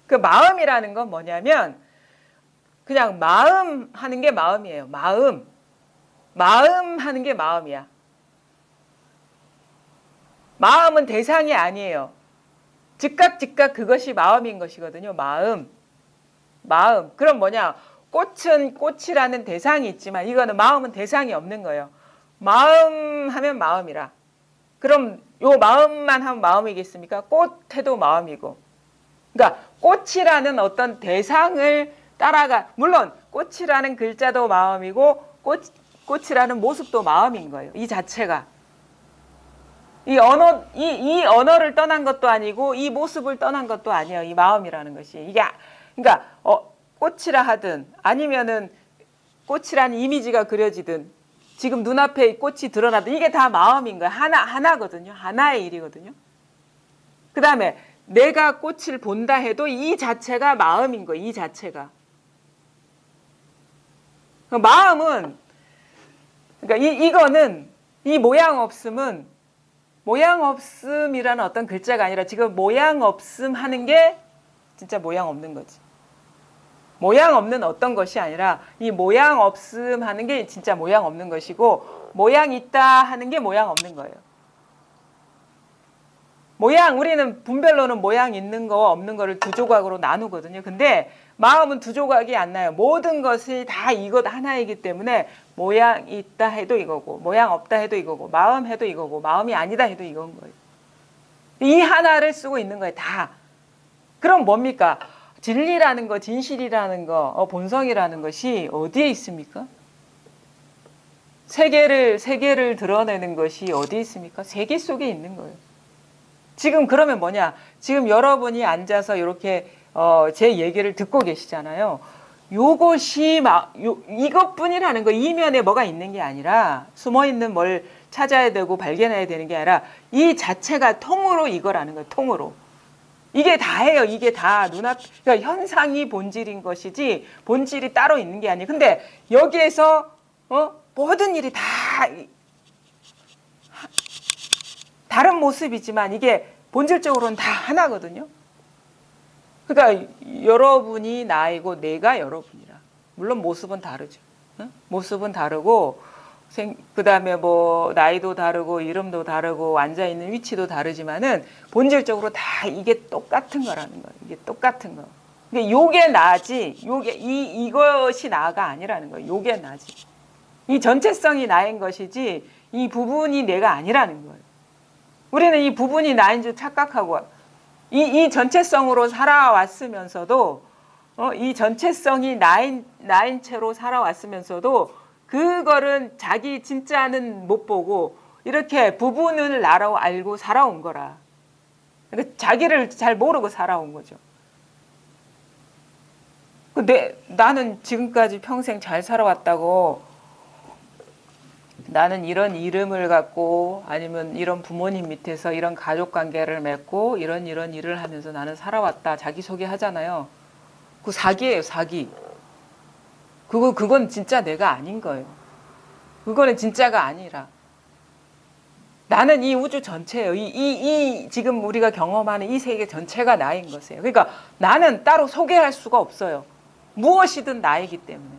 그 마음이라는 건 뭐냐면 그냥 마음 하는 게 마음이에요. 마음 하는 게 마음이야. 마음은 대상이 아니에요. 즉각 그것이 마음인 것이거든요. 마음. 그럼 뭐냐? 꽃은 꽃이라는 대상이 있지만 이거는 마음은 대상이 없는 거예요. 마음 하면 마음이라. 그럼 요 마음만 하면 마음이겠습니까? 꽃 해도 마음이고. 그러니까 꽃이라는 어떤 대상을 따라가 물론 꽃이라는 글자도 마음이고 꽃이라는 모습도 마음인 거예요. 이 자체가. 이 언어를 떠난 것도 아니고 이 모습을 떠난 것도 아니에요. 이 마음이라는 것이. 이게 그러니까 꽃이라 하든 아니면은 꽃이라는 이미지가 그려지든 지금 눈앞에 꽃이 드러나든 이게 다 마음인 거예요. 하나거든요. 하나의 일이거든요. 그 다음에 내가 꽃을 본다 해도 이 자체가 마음인 거예요. 이 자체가. 마음은 그러니까 이거는 이 모양 없음이라는 어떤 글자가 아니라 지금 모양 없음 하는 게 진짜 모양 없는 거지. 모양 없는 어떤 것이 아니라 이 모양 없음 하는 게 진짜 모양 없는 것이고 모양 있다 하는 게 모양 없는 거예요. 우리는 분별로는 모양 있는 거 없는 거를 두 조각으로 나누거든요. 근데 마음은 두 조각이 안 나요. 모든 것이 다 이것 하나이기 때문에 모양 있다 해도 이거고 모양 없다 해도 이거고 마음 해도 이거고 마음이 아니다 해도 이건 거예요. 이 하나를 쓰고 있는 거예요. 다. 그럼 뭡니까? 진리라는 거, 진실이라는 거, 본성이라는 것이 어디에 있습니까? 세계를 드러내는 것이 어디에 있습니까? 세계 속에 있는 거예요. 지금 그러면 뭐냐? 지금 여러분이 앉아서 이렇게 제 얘기를 듣고 계시잖아요. 요것이 이것뿐이라는 거, 이면에 뭐가 있는 게 아니라 숨어있는 뭘 찾아야 되고 발견해야 되는 게 아니라 이 자체가 통으로 이거라는 거예요. 통으로. 이게 다예요. 이게 다 그러니까 현상이 본질인 것이지 본질이 따로 있는 게 아니에요. 근데 여기에서 모든 일이 다 다른 모습이지만 이게 본질적으로는 다 하나거든요. 그러니까 여러분이 나이고 내가 여러분이라. 물론 모습은 다르죠. 모습은 다르고 그 다음에 뭐 나이도 다르고 이름도 다르고 앉아있는 위치도 다르지만은 본질적으로 다 이게 똑같은 거라는 거예요. 이게 똑같은 거. 그러니까 요게 나지, 이것이 나가 아니라는 거예요. 요게 나지. 이 전체성이 나인 것이지 이 부분이 내가 아니라는 거예요. 우리는 이 부분이 나인 줄 착각하고 이 전체성으로 살아왔으면서도 이 전체성이 나인 채로 살아왔으면서도 그거를 자기 진짜는 못 보고 이렇게 부분을 나라고 알고 살아온 거라. 그러니까 자기를 잘 모르고 살아온 거죠. 나는 지금까지 평생 잘 살아왔다고 나는 이런 이름을 갖고 아니면 이런 부모님 밑에서 이런 가족관계를 맺고 이런 일을 하면서 나는 살아왔다. 자기소개 하잖아요. 그거 사기예요. 사기. 그건 진짜 내가 아닌 거예요. 그거는 진짜가 아니라 나는 이 우주 전체예요. 지금 우리가 경험하는 이 세계 전체가 나인 것이에요. 그러니까 나는 따로 소개할 수가 없어요. 무엇이든 나이기 때문에.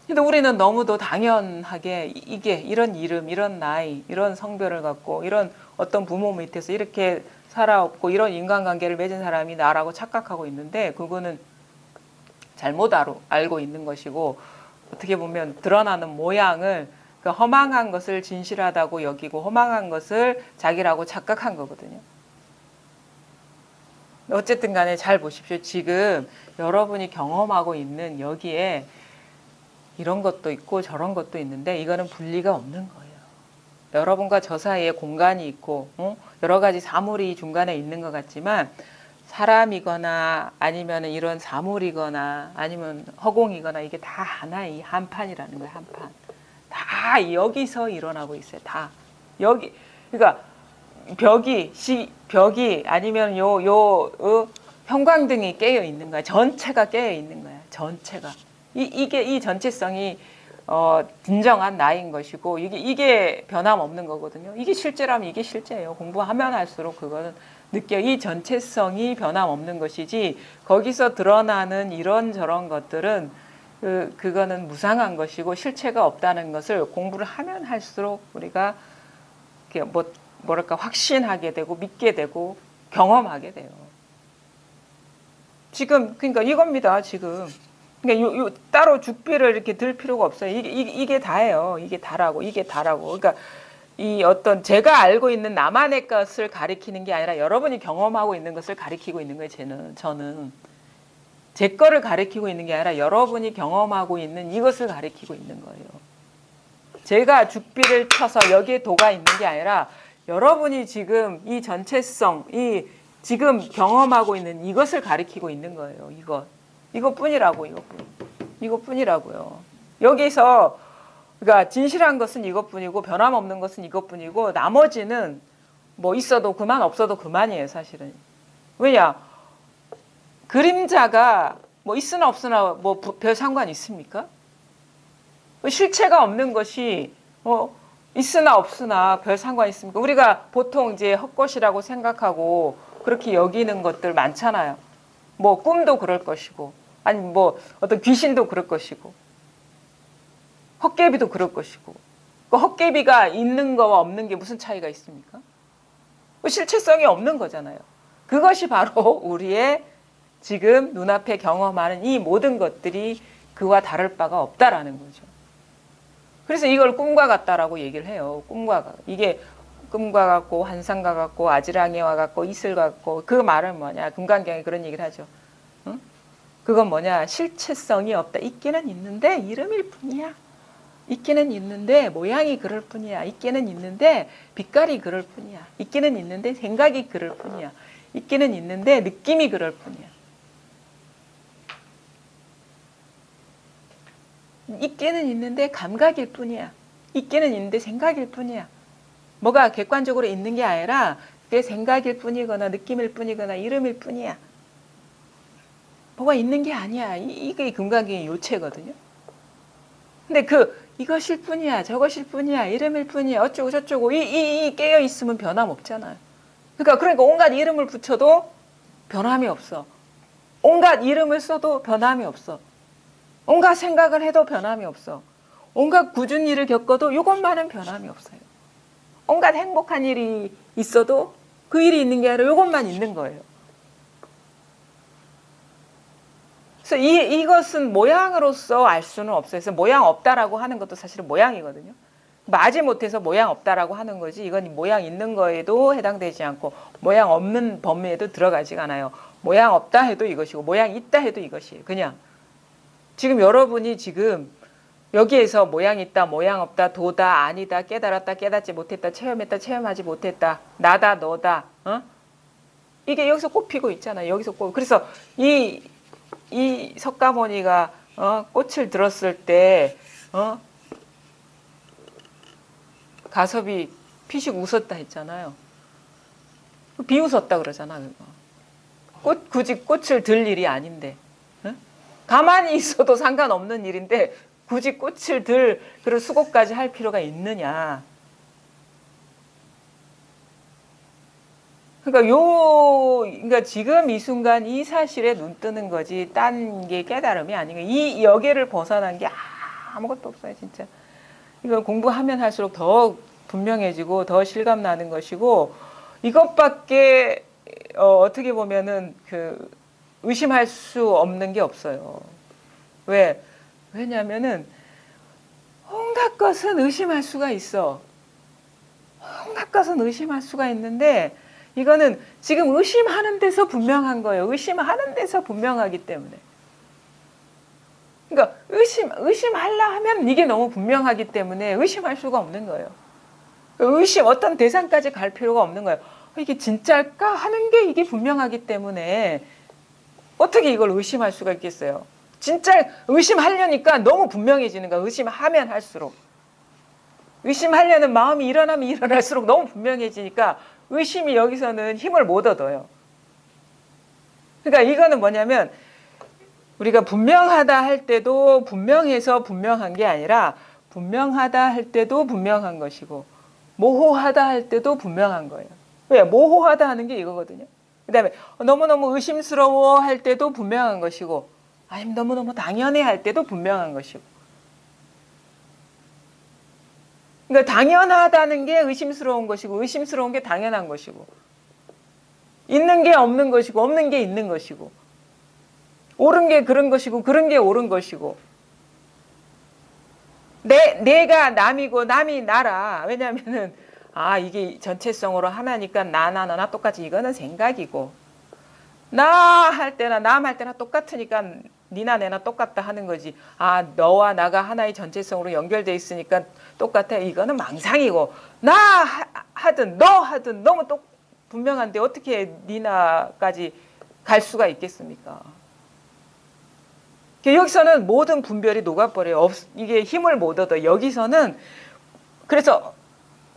근데 우리는 너무도 당연하게 이게 이런 이름, 이런 나이, 이런 성별을 갖고 이런 어떤 부모 밑에서 이렇게 살아왔고 이런 인간관계를 맺은 사람이 나라고 착각하고 있는데 그거는 잘못 알고 있는 것이고 어떻게 보면 드러나는 모양을 그 허망한 것을 진실하다고 여기고 허망한 것을 자기라고 착각한 거거든요. 어쨌든 간에 잘 보십시오. 지금 여러분이 경험하고 있는 여기에 이런 것도 있고 저런 것도 있는데 이거는 분리가 없는 거예요. 여러분과 저 사이에 공간이 있고 여러 가지 사물이 중간에 있는 것 같지만 사람이거나 아니면 이런 사물이거나 아니면 허공이거나 이게 다 하나의 한판이라는 거예요. 한판. 다 여기서 일어나고 있어요. 다 여기. 그러니까 벽이 아니면 형광등이 깨어 있는 거야. 전체가 깨어 있는 거야. 전체가. 이게 이 전체성이 진정한 나인 것이고 이게 변함없는 거거든요. 이게 실제라면 이게 실제예요. 공부하면 할수록 그거는 느껴. 이 전체성이 변함없는 것이지 거기서 드러나는 이런저런 것들은 그거는 무상한 것이고 실체가 없다는 것을 공부를 하면 할수록 우리가 뭐랄까 확신하게 되고 믿게 되고 경험하게 돼요. 지금 그러니까 이겁니다. 지금. 그러니까 따로 죽비를 이렇게 들 필요가 없어요. 이게 다예요. 이게 다라고. 이게 다라고. 그러니까 이 어떤 제가 알고 있는 나만의 것을 가리키는 게 아니라 여러분이 경험하고 있는 것을 가리키고 있는 거예요. 저는 제 거를 가리키고 있는 게 아니라 여러분이 경험하고 있는 이것을 가리키고 있는 거예요. 제가 죽비를 쳐서 여기에 도가 있는 게 아니라 여러분이 지금 이 전체성, 이 지금 경험하고 있는 이것을 가리키고 있는 거예요. 이것뿐이라고. 이것뿐이라고요. 여기서 그러니까 진실한 것은 이것뿐이고 변함없는 것은 이것뿐이고 나머지는 뭐 있어도 그만 없어도 그만이에요. 사실은. 왜냐? 그림자가 뭐 있으나 없으나 뭐 별 상관 있습니까? 실체가 없는 것이 있으나 없으나 별 상관 있습니까? 우리가 보통 이제 헛것이라고 생각하고 그렇게 여기는 것들 많잖아요. 뭐 꿈도 그럴 것이고 아니 뭐 어떤 귀신도 그럴 것이고 헛개비도 그럴 것이고 그 헛개비가 있는 거와 없는 게 무슨 차이가 있습니까? 실체성이 없는 거잖아요. 그것이 바로 우리의 지금 눈앞에 경험하는 이 모든 것들이 그와 다를 바가 없다라는 거죠. 그래서 이걸 꿈과 같다라고 얘기를 해요. 이게 꿈과 같고 환상과 같고 아지랑이와 같고 이슬과 같고 그 말은 뭐냐? 금강경에 그런 얘기를 하죠. 응? 그건 뭐냐? 실체성이 없다. 있기는 있는데 이름일 뿐이야. 있기는 있는데 모양이 그럴 뿐이야. 있기는 있는데 빛깔이 그럴 뿐이야. 있기는 있는데 생각이 그럴 뿐이야. 있기는 있는데 느낌이 그럴 뿐이야. 있기는 있는데 감각일 뿐이야. 있기는 있는데 생각일 뿐이야. 뭐가 객관적으로 있는 게 아니라 그게 생각일 뿐이거나 느낌일 뿐이거나 이름일 뿐이야. 뭐가 있는 게 아니야. 이게 금강경의 요체거든요. 근데 이것일 뿐이야. 저것일 뿐이야. 이름일 뿐이야. 어쩌고 저쩌고 이 깨어 있으면 변함 없잖아요. 그러니까 온갖 이름을 붙여도 변함이 없어. 온갖 이름을 써도 변함이 없어. 온갖 생각을 해도 변함이 없어. 온갖 굳은 일을 겪어도 이것만은 변함이 없어요. 온갖 행복한 일이 있어도 그 일이 있는 게 아니라 이것만 있는 거예요. 그래서 이것은 모양으로서 알 수는 없어요. 그래서 모양 없다라고 하는 것도 사실은 모양이거든요. 마지 못해서 모양 없다라고 하는 거지 이건 모양 있는 거에도 해당되지 않고 모양 없는 범위에도 들어가지가 않아요. 모양 없다 해도 이것이고 모양 있다 해도 이것이에요. 그냥 지금 여러분이 지금 여기에서 모양 있다, 모양 없다, 도다, 아니다, 깨달았다, 깨닫지 못했다, 체험했다, 체험하지 못했다, 나다, 너다, 이게 여기서 꼽히고 있잖아요. 여기서 그래서 이 석가모니가 꽃을 들었을 때 가섭이 피식 웃었다 했잖아요. 비웃었다 그러잖아. 그거. 굳이 꽃을 들 일이 아닌데. 가만히 있어도 상관없는 일인데 굳이 꽃을 들 그런 수고까지 할 필요가 있느냐. 그러니까 지금 이 순간 이 사실에 눈 뜨는 거지 딴 게 깨달음이 아닌 거예요. 이 여기를 벗어난 게 아무것도 없어요, 진짜. 이걸 공부하면 할수록 더 분명해지고 더 실감 나는 것이고 이것밖에 어떻게 보면은 그 의심할 수 없는 게 없어요. 왜? 왜냐면은 온갖 것은 의심할 수가 있어. 온갖 것은 의심할 수가 있는데 이거는 지금 의심하는 데서 분명한 거예요. 의심하는 데서 분명하기 때문에. 그러니까 의심하려 하면 이게 너무 분명하기 때문에 의심할 수가 없는 거예요. 어떤 대상까지 갈 필요가 없는 거예요. 이게 진짜일까 하는 게 이게 분명하기 때문에 어떻게 이걸 의심할 수가 있겠어요. 진짜 의심하려니까 너무 분명해지는 거야. 의심하면 할수록. 의심하려는 마음이 일어나면 일어날수록 너무 분명해지니까 의심이 여기서는 힘을 못 얻어요. 그러니까 이거는 뭐냐면 우리가 분명하다 할 때도 분명해서 분명한 게 아니라 분명하다 할 때도 분명한 것이고 모호하다 할 때도 분명한 거예요. 왜? 모호하다 하는 게 이거거든요. 그 다음에 너무너무 의심스러워 할 때도 분명한 것이고 아니면 너무너무 당연해 할 때도 분명한 것이고 그러니까 당연하다는 게 의심스러운 것이고 의심스러운 게 당연한 것이고 있는 게 없는 것이고 없는 게 있는 것이고 옳은 게 그런 것이고 그런 게 옳은 것이고 내가 남이고 남이 나라. 왜냐하면은 이게 전체성으로 하나니까 나나 너나 똑같이 이거는 생각이고 나 할 때나 남 할 때나 똑같으니까 니나 내나 똑같다 하는 거지. 너와 나가 하나의 전체성으로 연결돼 있으니까 똑같아. 이거는 망상이고 나 하든 너 하든 너무 분명한데 어떻게 니나까지 갈 수가 있겠습니까? 여기서는 모든 분별이 녹아버려요. 이게 힘을 못 얻어. 여기서는 그래서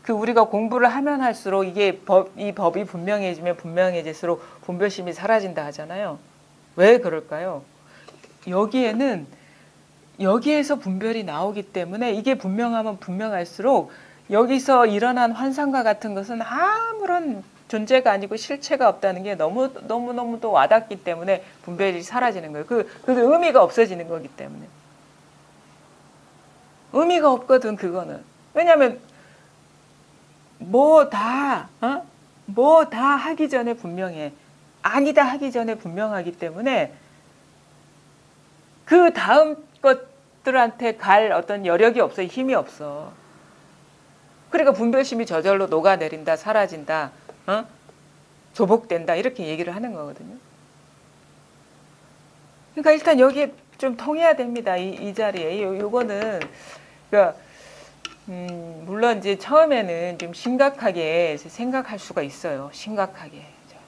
우리가 공부를 하면 할수록 이 법이 분명해지면 분명해질수록 분별심이 사라진다 하잖아요. 왜 그럴까요? 여기에서 분별이 나오기 때문에 이게 분명하면 분명할수록 여기서 일어난 환상과 같은 것은 아무런 존재가 아니고 실체가 없다는 게 너무너무도 와닿기 때문에 분별이 사라지는 거예요. 그 의미가 없어지는 거기 때문에. 의미가 없거든, 그거는. 왜냐하면 뭐 다 하기 전에 분명해. 아니다 하기 전에 분명하기 때문에 그 다음 것들한테 갈 어떤 여력이 없어, 힘이 없어. 그러니까 분별심이 저절로 녹아내린다, 사라진다, 조복된다 이렇게 얘기를 하는 거거든요. 그러니까 일단 여기에 좀 통해야 됩니다. 이 자리에. 요거는 그러니까 물론 이제 처음에는 좀 심각하게 생각할 수가 있어요. 심각하게.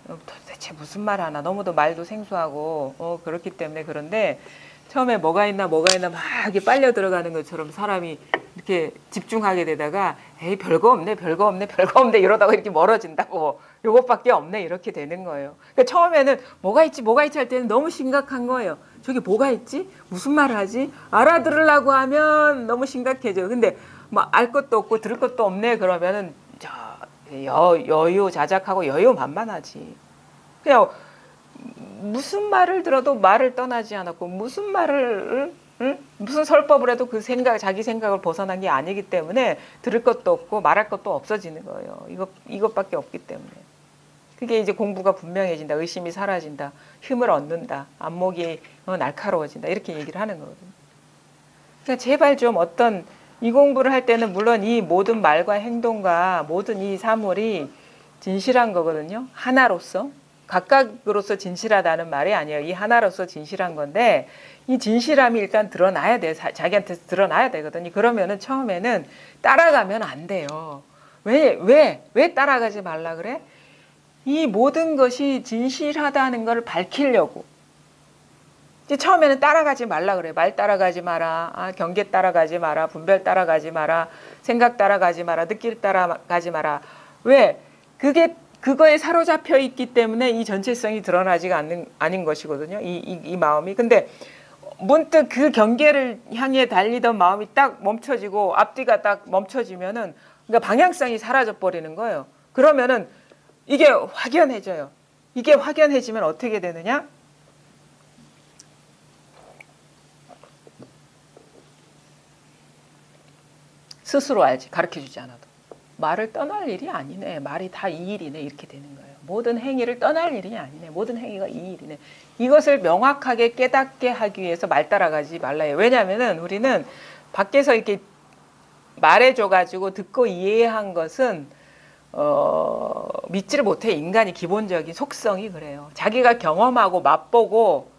도대체 무슨 말 하나. 너무도 말도 생소하고 그렇기 때문에 그런데 처음에 뭐가 있나 막 이렇게 빨려 들어가는 것처럼 사람이 이렇게 집중하게 되다가 에이 별거 없네 이러다가 이렇게 멀어진다고 요것밖에 없네 이렇게 되는 거예요. 그러니까 처음에는 뭐가 있지 할 때는 너무 심각한 거예요. 저게 뭐가 있지? 무슨 말을 하지? 알아들으려고 하면 너무 심각해져요. 근데 뭐 알 것도 없고 들을 것도 없네 그러면은 여유 자작하고 여유만만하지. 그냥 무슨 말을 들어도 말을 떠나지 않았고 무슨 말을 무슨 설법을 해도 그 자기 생각을 벗어난 게 아니기 때문에 들을 것도 없고 말할 것도 없어지는 거예요. 이것밖에 없기 때문에. 그게 이제 공부가 분명해진다. 의심이 사라진다. 힘을 얻는다. 안목이 날카로워진다. 이렇게 얘기를 하는 거거든요. 그러니까 제발 좀 이 공부를 할 때는 물론 이 모든 말과 행동과 모든 이 사물이 진실한 거거든요. 하나로서. 각각으로서 진실하다는 말이 아니에요. 이 하나로서 진실한 건데 이 진실함이 일단 드러나야 돼. 자기한테 드러나야 되거든요. 그러면은 처음에는 따라가면 안 돼요. 왜 따라가지 말라 그래? 이 모든 것이 진실하다는 걸 밝히려고. 이제 처음에는 따라가지 말라 그래. 말 따라가지 마라. 경계 따라가지 마라. 분별 따라가지 마라. 생각 따라가지 마라. 느낄 따라가지 마라. 왜? 그거에 사로잡혀 있기 때문에 이 전체성이 드러나지가 않은 것이거든요. 이 마음이. 근데 문득 그 경계를 향해 달리던 마음이 딱 멈춰지고 앞뒤가 딱 멈춰지면은 그러니까 방향성이 사라져 버리는 거예요. 그러면은 이게 확연해져요. 이게 확연해지면 어떻게 되느냐? 스스로 알지. 가르쳐주지 않아도. 말을 떠날 일이 아니네. 말이 다 이 일이네. 이렇게 되는 거예요. 모든 행위를 떠날 일이 아니네. 모든 행위가 이 일이네. 이것을 명확하게 깨닫게 하기 위해서 말 따라가지 말라요. 왜냐하면은 우리는 밖에서 이렇게 말해줘가지고 듣고 이해한 것은 믿지를 못해. 인간이 기본적인 속성이 그래요. 자기가 경험하고 맛보고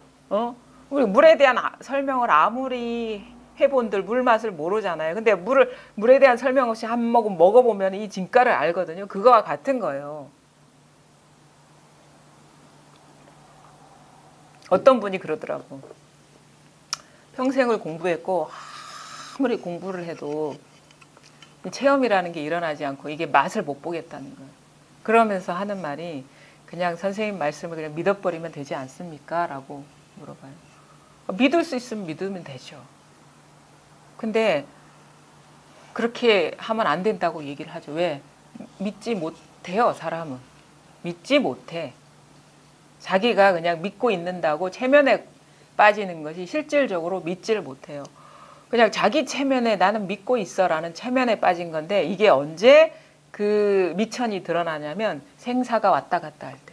우리 물에 대한 설명을 아무리 해본들 물 맛을 모르잖아요. 근데 물에 대한 설명 없이 한 모금 먹어보면 이 진가를 알거든요. 그거와 같은 거예요. 어떤 분이 그러더라고. 평생을 공부했고 아무리 공부를 해도 체험이라는 게 일어나지 않고 이게 맛을 못 보겠다는 거예요. 그러면서 하는 말이 그냥 선생님 말씀을 그냥 믿어버리면 되지 않습니까? 라고 물어봐요. 믿을 수 있으면 믿으면 되죠. 근데 그렇게 하면 안 된다고 얘기를 하죠. 왜? 믿지 못해요, 사람은. 믿지 못해. 자기가 그냥 믿고 있는다고 체면에 빠지는 것이 실질적으로 믿지를 못해요. 그냥 자기 체면에 나는 믿고 있어라는 체면에 빠진 건데 이게 언제 그 미천이 드러나냐면 생사가 왔다 갔다 할 때.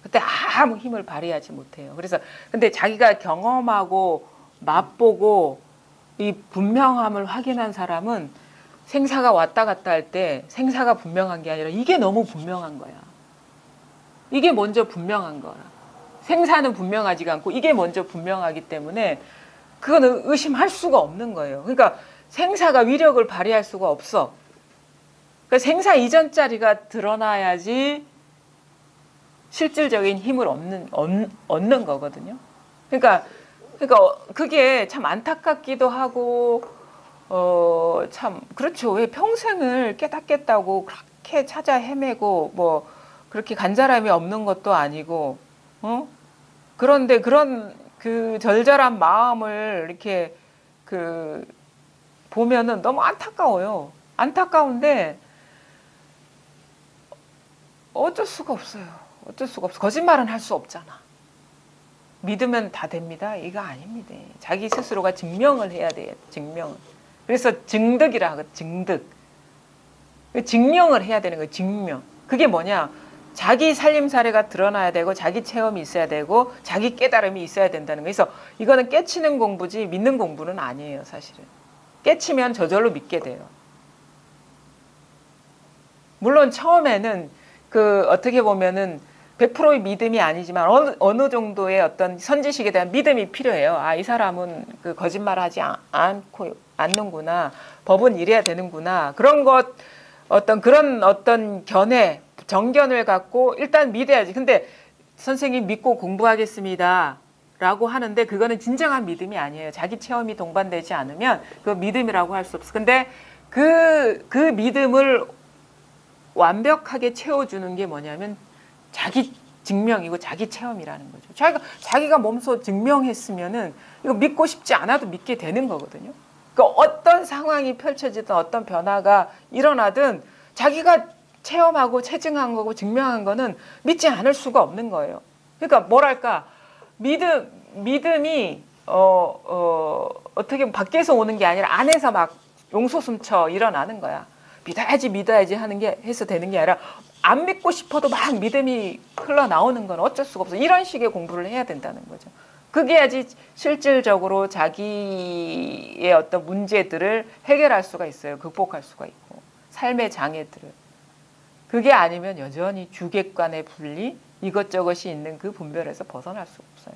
그때 아무 힘을 발휘하지 못해요. 그래서 근데 자기가 경험하고 맛보고 이 분명함을 확인한 사람은 생사가 왔다 갔다 할 때 생사가 분명한 게 아니라 이게 너무 분명한 거야. 이게 먼저 분명한 거야. 생사는 분명하지가 않고 이게 먼저 분명하기 때문에 그거는 의심할 수가 없는 거예요. 그러니까 생사가 위력을 발휘할 수가 없어. 그러니까 생사 이전 자리가 드러나야지 실질적인 힘을 얻는 거거든요. 그러니까 그게 참 안타깝기도 하고 참 그렇죠. 왜 평생을 깨닫겠다고 그렇게 찾아 헤매고 뭐 그렇게 간절함이 없는 것도 아니고 그런데 그런 그 절절한 마음을 이렇게 그 보면은 너무 안타까워요. 안타까운데 어쩔 수가 없어요. 어쩔 수가 없어. 거짓말은 할 수 없잖아. 믿으면 다 됩니다. 이거 아닙니다. 자기 스스로가 증명을 해야 돼요. 증명. 그래서 증득이라 하거든. 증득. 증명을 해야 되는 거예요. 증명. 그게 뭐냐? 자기 살림 사례가 드러나야 되고 자기 체험이 있어야 되고 자기 깨달음이 있어야 된다는 거예요. 그래서 이거는 깨치는 공부지 믿는 공부는 아니에요. 사실은. 깨치면 저절로 믿게 돼요. 물론 처음에는 그 어떻게 보면은 100%의 믿음이 아니지만 어느 정도의 어떤 선지식에 대한 믿음이 필요해요. 아, 이 사람은 그 거짓말하지 않는구나. 법은 이래야 되는구나. 그런 어떤 견해, 정견을 갖고 일단 믿어야지. 근데 선생님 믿고 공부하겠습니다. 라고 하는데 그거는 진정한 믿음이 아니에요. 자기 체험이 동반되지 않으면 그거 믿음이라고 할 수 없어. 근데 그 믿음을 완벽하게 채워주는 게 뭐냐면 자기 증명이고 자기 체험이라는 거죠. 자기가 몸소 증명했으면은 이거 믿고 싶지 않아도 믿게 되는 거거든요. 그러니까 어떤 상황이 펼쳐지든 어떤 변화가 일어나든 자기가 체험하고 체증한 거고 증명한 거는 믿지 않을 수가 없는 거예요. 그러니까 뭐랄까 믿음이 어떻게 보면 밖에서 오는 게 아니라 안에서 막 용솟음쳐 일어나는 거야. 믿어야지 하는 게 해서 되는 게 아니라 안 믿고 싶어도 막 믿음이 흘러나오는 건 어쩔 수가 없어. 이런 식의 공부를 해야 된다는 거죠. 그게야지 실질적으로 자기의 어떤 문제들을 해결할 수가 있어요. 극복할 수가 있고 삶의 장애들을. 그게 아니면 여전히 주객관의 분리 이것저것이 있는 그 분별에서 벗어날 수가 없어요.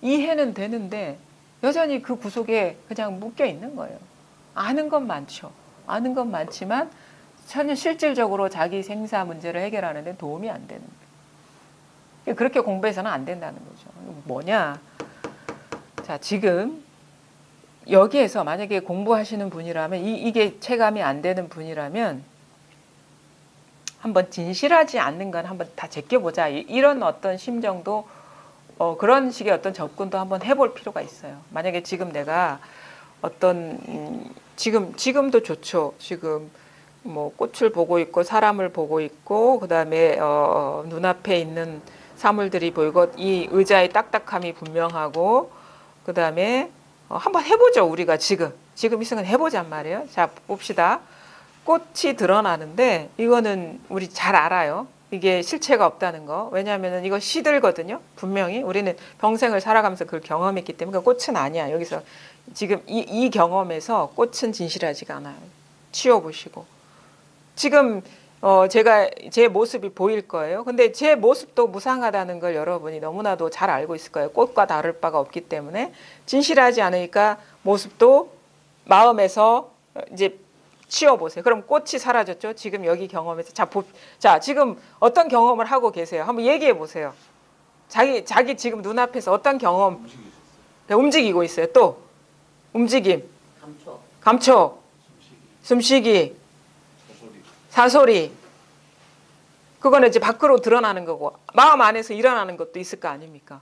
이해는 되는데 여전히 그 구속에 그냥 묶여 있는 거예요. 아는 건 많죠. 아는 건 많지만 전혀 실질적으로 자기 생사 문제를 해결하는 데 도움이 안 되는 거예요. 그렇게 공부해서는 안 된다는 거죠. 뭐냐? 자, 지금 여기에서 만약에 공부하시는 분이라면 이게 체감이 안 되는 분이라면 한번 진실하지 않는 건 한번 다 제껴보자. 이런 어떤 심정도 그런 식의 어떤 접근도 한번 해볼 필요가 있어요. 만약에 지금 내가 어떤 지금도 좋죠. 지금 뭐 꽃을 보고 있고 사람을 보고 있고 그다음에 눈앞에 있는 사물들이 보이고 이 의자의 딱딱함이 분명하고 그다음에 한번 해보죠. 우리가 지금 이 순간 해보잔 말이에요. 자, 봅시다. 꽃이 드러나는데 이거는 우리 잘 알아요. 이게 실체가 없다는 거. 왜냐하면 이거 시들거든요. 분명히 우리는 평생을 살아가면서 그걸 경험했기 때문에 꽃은 아니야. 여기서 지금 이 경험에서 꽃은 진실하지가 않아요. 치워보시고. 지금 제가 제 모습이 보일 거예요. 근데 제 모습도 무상하다는 걸 여러분이 너무나도 잘 알고 있을 거예요. 꽃과 다를 바가 없기 때문에 진실하지 않으니까 모습도 마음에서 이제 치워보세요. 그럼 꽃이 사라졌죠? 지금 여기 경험에서. 자, 지금 어떤 경험을 하고 계세요? 한번 얘기해 보세요. 자기 지금 눈앞에서 어떤 경험 움직이고 있어요. 또 움직임, 감촉, 숨쉬기, 사소리. 그거는 이제 밖으로 드러나는 거고 마음 안에서 일어나는 것도 있을 거 아닙니까?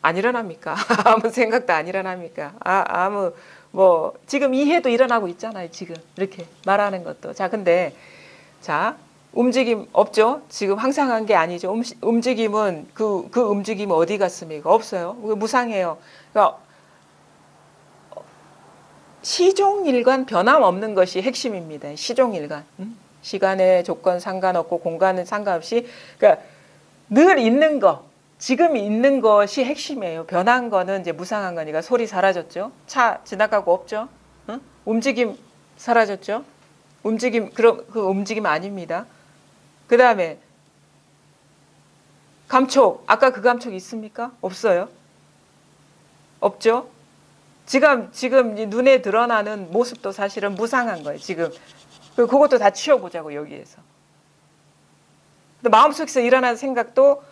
안 일어납니까? 아무 생각도 안 일어납니까? 아무 뭐 지금 이해도 일어나고 있잖아요. 지금 이렇게 말하는 것도. 자, 근데 자 움직임 없죠? 지금 항상한 게 아니죠. 움직임은 그 움직임은 어디 갔습니까? 없어요. 무상해요. 그러니까 시종일관 변함없는 것이 핵심입니다. 시종일관. 시간의 조건 상관없고 공간은 상관없이 그러니까 늘 있는 거. 지금 있는 것이 핵심이에요. 변한 거는 이제 무상한 거니까 소리 사라졌죠. 차 지나가고 없죠. 응? 움직임 사라졌죠. 움직임 그럼 그 움직임 아닙니다. 그 다음에 감촉 아까 그 감촉 있습니까? 없어요. 없죠. 지금 눈에 드러나는 모습도 사실은 무상한 거예요. 지금 그것도 다 치워보자고 여기에서. 마음속에서 일어나는 생각도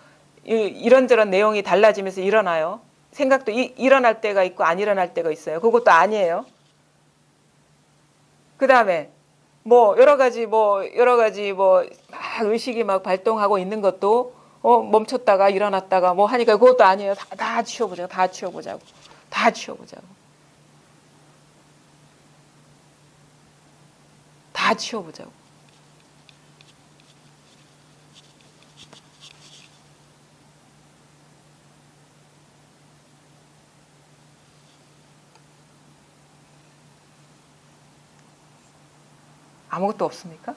이런저런 내용이 달라지면서 일어나요. 생각도 일어날 때가 있고 안 일어날 때가 있어요. 그것도 아니에요. 그 다음에 뭐 여러 가지 막 의식이 막 발동하고 있는 것도 멈췄다가 일어났다가 뭐 하니까 그것도 아니에요. 다 치워보자고. 다 치워보자고. 다 치워보자고. 다 치워보자고. 아무것도 없습니까?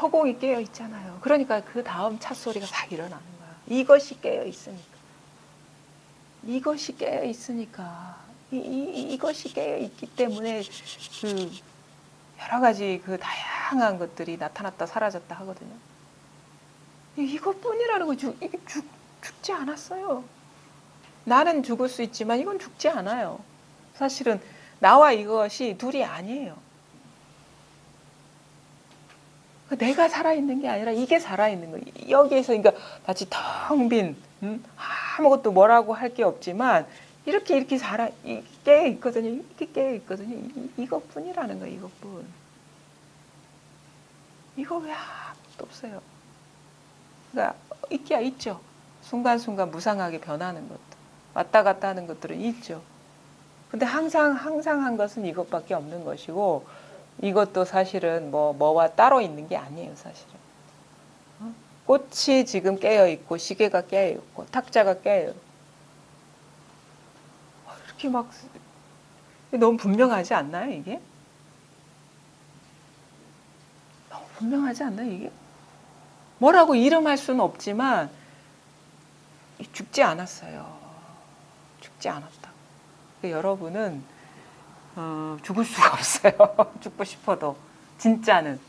허공이 깨어 있잖아요. 그러니까 그 다음 찻소리가 막 일어나는 거야. 이것이 깨어 있으니까. 이것이 깨어 있으니까. 이것이 깨어 있기 때문에 그 여러 가지 그 다양한 것들이 나타났다 사라졌다 하거든요. 이것뿐이라는 거 죽지 않았어요. 나는 죽을 수 있지만 이건 죽지 않아요. 사실은 나와 이것이 둘이 아니에요. 내가 살아있는 게 아니라 이게 살아있는 거예요. 여기에서 그러니까 마치 텅 빈 아무것도 뭐라고 할 게 없지만 이렇게 깨어 있거든요. 이렇게 깨어 있거든요. 이것뿐이라는 거예요. 이것뿐. 이거 왜 아무것도 없어요. 그러니까 있기야 있죠. 순간순간 무상하게 변하는 것도 왔다 갔다 하는 것들은 있죠. 근데 항상 한 것은 이것밖에 없는 것이고 이것도 사실은 뭐와 따로 있는 게 아니에요. 사실은. 꽃이 지금 깨어 있고 시계가 깨어 있고 탁자가 깨어 있고 이렇게 막 너무 분명하지 않나요? 이게? 너무 분명하지 않나요? 이게? 뭐라고 이름할 수는 없지만 죽지 않았어요. 죽지 않았다. 여러분은 죽을 수가 없어요. 죽고 싶어도 진짜는.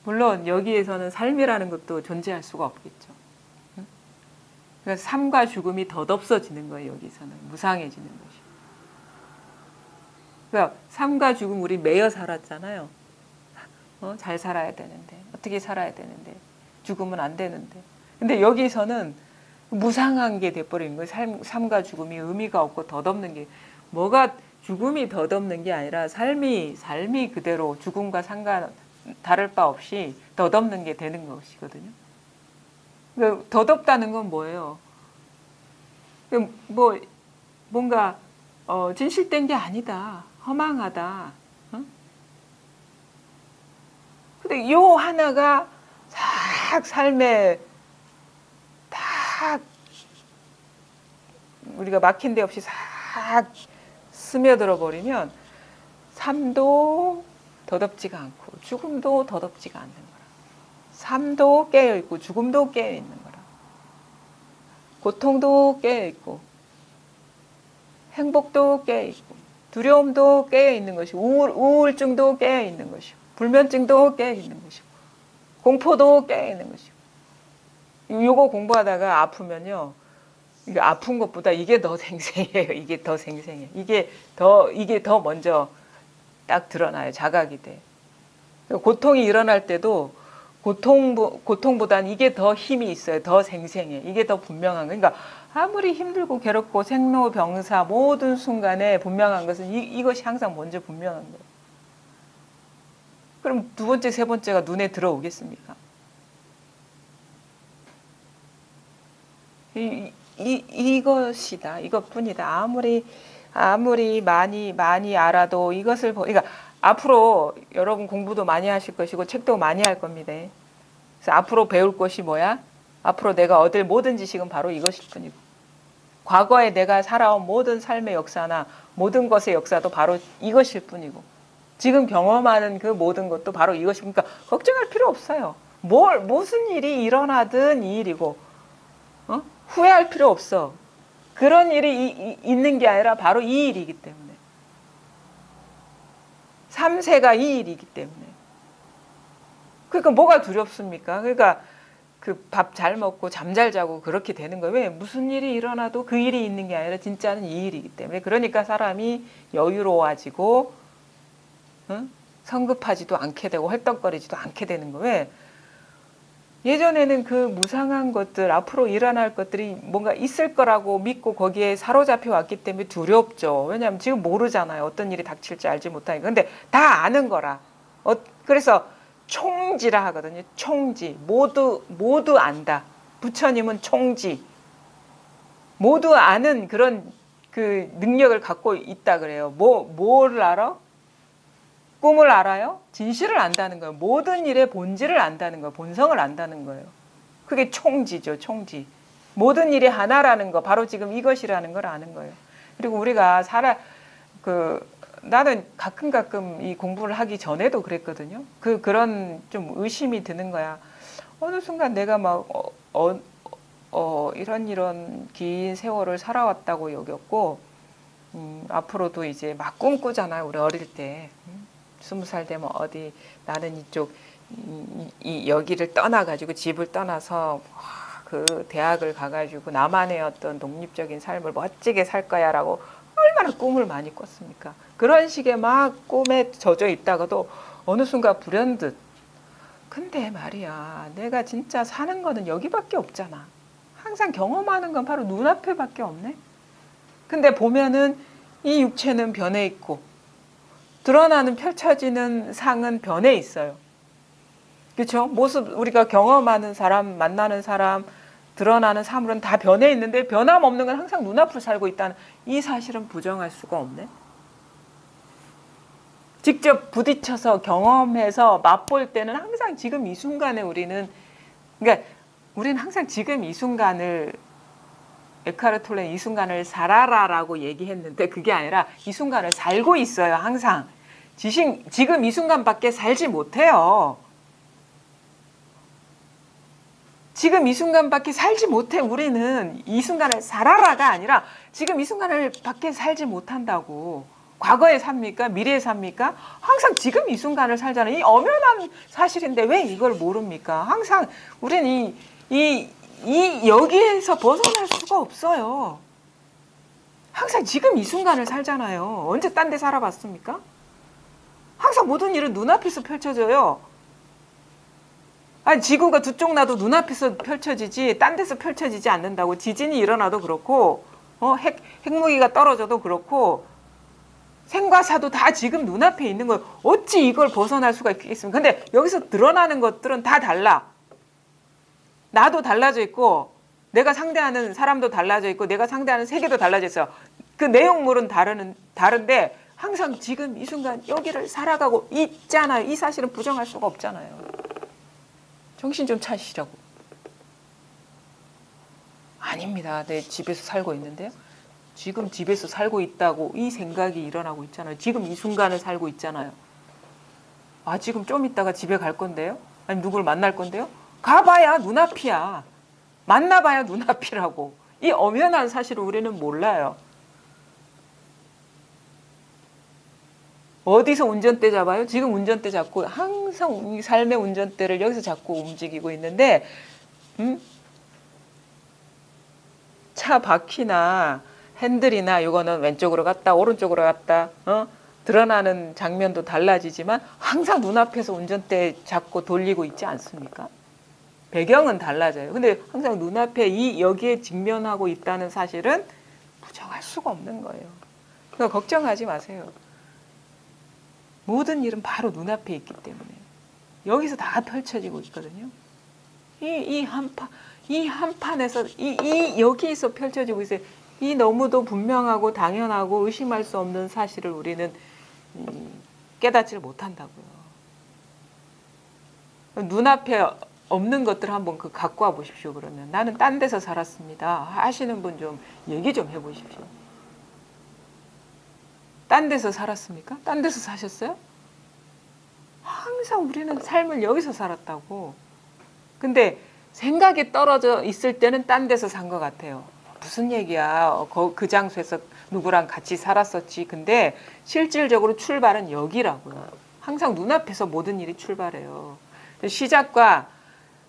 물론 여기에서는 삶이라는 것도 존재할 수가 없겠죠. 그래서 삶과 죽음이 덧없어지는 거예요. 여기서는 무상해지는 것이. 그러니까 삶과 죽음 우리 매여 살았잖아요. 잘 살아야 되는데 어떻게 살아야 되는데 죽으면 안 되는데. 근데 여기서는 무상한 게 돼버리는 거예요. 삶과 죽음이 의미가 없고 덧없는 게 뭐가 죽음이 덧없는 게 아니라 삶이 그대로 죽음과 다를 바 없이 덧없는 게 되는 것이거든요. 그러니까 덧없다는 건 뭐예요? 뭐 뭔가 진실된 게 아니다, 허망하다. 어? 근데 요 하나가 싹 삶에 다 우리가 막힌 데 없이 싹 스며들어 버리면 삶도 덧없지가 않고 죽음도 덧없지가 않는 거라. 삶도 깨어 있고 죽음도 깨어 있는 거라. 고통도 깨어 있고 행복도 깨어 있고 두려움도 깨어 있는 것이고 우울증도 깨어 있는 것이고 불면증도 깨어 있는 것이고 공포도 깨어 있는 것이고. 요거 공부하다가 아프면요, 이게 아픈 것보다 이게 더 생생해요. 이게 더 생생해. 이게 더 먼저 딱 드러나요. 자각이 돼. 고통이 일어날 때도 고통보다는 이게 더 힘이 있어요. 더 생생해. 이게 더 분명한 거. 그러니까 아무리 힘들고 괴롭고 생로병사 모든 순간에 분명한 것은 이것이 항상 먼저 분명한 거예요. 그럼 두 번째, 세 번째가 눈에 들어오겠습니까? 이것이다. 이것뿐이다. 아무리 많이 알아도 이것을 그러니까 앞으로 여러분 공부도 많이 하실 것이고 책도 많이 할 겁니다. 그래서 앞으로 배울 것이 뭐야? 앞으로 내가 얻을 모든 지식은 바로 이것일 뿐이고, 과거에 내가 살아온 모든 삶의 역사나 모든 것의 역사도 바로 이것일 뿐이고, 지금 경험하는 그 모든 것도 바로 이것이고, 그러니까 걱정할 필요 없어요. 무슨 일이 일어나든 이 일이고, 후회할 필요 없어. 그런 일이 있는 게 아니라 바로 이 일이기 때문에. 3세가 이 일이기 때문에. 그러니까 뭐가 두렵습니까? 그러니까 그 밥 잘 먹고 잠 잘 자고 그렇게 되는 거예요. 왜? 무슨 일이 일어나도 그 일이 있는 게 아니라 진짜는 이 일이기 때문에. 그러니까 사람이 여유로워지고 성급하지도 않게 되고 헐떡거리지도 않게 되는 거예요. 왜? 예전에는 그 무상한 것들, 앞으로 일어날 것들이 뭔가 있을 거라고 믿고 거기에 사로잡혀 왔기 때문에 두렵죠. 왜냐하면 지금 모르잖아요. 어떤 일이 닥칠지 알지 못하니까. 근데 다 아는 거라. 그래서 총지라 하거든요. 총지. 모두 안다. 부처님은 총지. 모두 아는 그런 그 능력을 갖고 있다 그래요. 뭘 알아? 꿈을 알아요? 진실을 안다는 거예요. 모든 일의 본질을 안다는 거예요. 본성을 안다는 거예요. 그게 총지죠. 총지. 모든 일이 하나라는 거, 바로 지금 이것이라는 걸 아는 거예요. 그리고 우리가 나는 가끔 이 공부를 하기 전에도 그랬거든요. 그런 좀 의심이 드는 거야. 어느 순간 내가 막 이런 긴 세월을 살아왔다고 여겼고, 앞으로도 이제 막 꿈꾸잖아요. 우리 어릴 때. 20살 되면 어디 나는 이쪽 여기를 떠나가지고 집을 떠나서 그 대학을 가가지고 나만의 어떤 독립적인 삶을 멋지게 살 거야라고 얼마나 꿈을 많이 꿨습니까? 그런 식의 막 꿈에 젖어 있다가도 어느 순간 불현듯, 근데 말이야, 내가 진짜 사는 거는 여기밖에 없잖아. 항상 경험하는 건 바로 눈앞에밖에 없네. 근데 보면은 이 육체는 변해 있고 드러나는 펼쳐지는 상은 변해 있어요. 그렇죠? 우리가 경험하는 사람, 만나는 사람, 드러나는 사물은 다 변해 있는데 변함없는 건 항상 눈앞을 살고 있다는 이 사실은 부정할 수가 없네. 직접 부딪혀서 경험해서 맛볼 때는 항상 지금 이 순간에 우리는 항상 지금 이 순간을, 에카르트 톨레는 이 순간을 살아라라고 얘기했는데 그게 아니라 이 순간을 살고 있어요. 항상. 지금 이 순간밖에 살지 못해요. 지금 이 순간밖에 살지 못해. 우리는 이 순간을 살아라가 아니라 지금 이 순간을 밖에 살지 못한다고. 과거에 삽니까? 미래에 삽니까? 항상 지금 이 순간을 살잖아요. 이 엄연한 사실인데 왜 이걸 모릅니까? 항상 우리는 여기에서 벗어날 수가 없어요. 항상 지금 이 순간을 살잖아요. 언제 딴 데 살아봤습니까? 항상 모든 일은 눈앞에서 펼쳐져요. 아니, 지구가 두 쪽 나도 눈앞에서 펼쳐지지 딴 데서 펼쳐지지 않는다고. 지진이 일어나도 그렇고 핵무기가 떨어져도 그렇고 생과사도 다 지금 눈앞에 있는 거예요. 어찌 이걸 벗어날 수가 있겠습니까? 근데 여기서 드러나는 것들은 다 달라. 나도 달라져 있고 내가 상대하는 사람도 달라져 있고 내가 상대하는 세계도 달라져 있어요. 그 내용물은 다른데 항상 지금 이 순간 여기를 살아가고 있잖아요. 이 사실은 부정할 수가 없잖아요. 정신 좀 차리시라고. 아닙니다. 내 집에서 살고 있는데요. 지금 집에서 살고 있다고 이 생각이 일어나고 있잖아요. 지금 이 순간을 살고 있잖아요. 아, 지금 좀 있다가 집에 갈 건데요? 아니, 누굴 만날 건데요? 가봐야 눈앞이야. 만나봐야 눈앞이라고. 이 엄연한 사실을 우리는 몰라요. 어디서 운전대 잡아요? 지금 운전대 잡고 항상 이 삶의 운전대를 여기서 잡고 움직이고 있는데 차 바퀴나 핸들이나 이거는 왼쪽으로 갔다 오른쪽으로 갔다 드러나는 장면도 달라지지만 항상 눈앞에서 운전대 잡고 돌리고 있지 않습니까? 배경은 달라져요. 근데 항상 눈앞에 여기에 직면하고 있다는 사실은 부정할 수가 없는 거예요. 그러니까 걱정하지 마세요. 모든 일은 바로 눈앞에 있기 때문에 여기서 다 펼쳐지고 있거든요. 이 한판에서 여기에서 펼쳐지고 있어요. 이 너무도 분명하고 당연하고 의심할 수 없는 사실을 우리는 깨닫지를 못한다고요. 눈앞에 없는 것들 한번 갖고 와 보십시오. 그러면 나는 딴 데서 살았습니다 하시는 분 좀 얘기 좀 해보십시오. 딴 데서 살았습니까? 딴 데서 사셨어요? 항상 우리는 삶을 여기서 살았다고. 근데 생각이 떨어져 있을 때는 딴 데서 산 것 같아요. 무슨 얘기야. 그 장소에서 누구랑 같이 살았었지. 근데 실질적으로 출발은 여기라고요. 항상 눈앞에서 모든 일이 출발해요. 시작과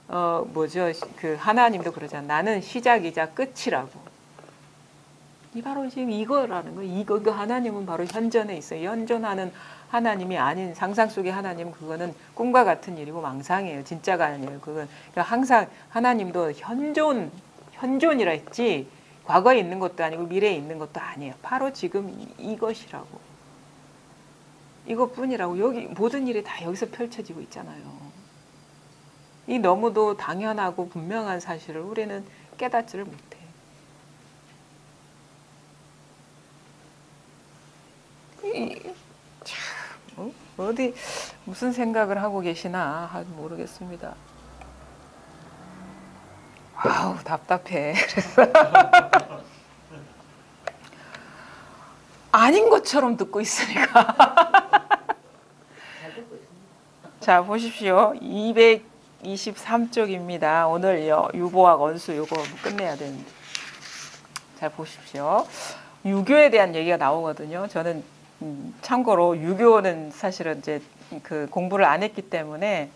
그 하나님도 그러잖아. 나는 시작이자 끝이라고. 이 바로 지금 이거라는 거예요. 이거 하나님은 바로 현존에 있어요. 현존하는 하나님이 아닌 상상 속의 하나님은 그거는 꿈과 같은 일이고 망상이에요. 진짜가 아니에요. 그건 그러니까 항상 하나님도 현존이라 했지 과거에 있는 것도 아니고 미래에 있는 것도 아니에요. 바로 지금 이것이라고. 이것뿐이라고. 여기 모든 일이 다 여기서 펼쳐지고 있잖아요. 이 너무도 당연하고 분명한 사실을 우리는 깨닫지를 못해. 어디 무슨 생각을 하고 계시나 모르겠습니다. 아우 답답해. 그래서 아닌 것처럼 듣고 있으니까. 자 보십시오. 223쪽입니다. 오늘요 유보학 원수 요거 끝내야 되는데. 잘 보십시오. 유교에 대한 얘기가 나오거든요. 저는 참고로 유교는 사실은 이제 그 공부를 안 했기 때문에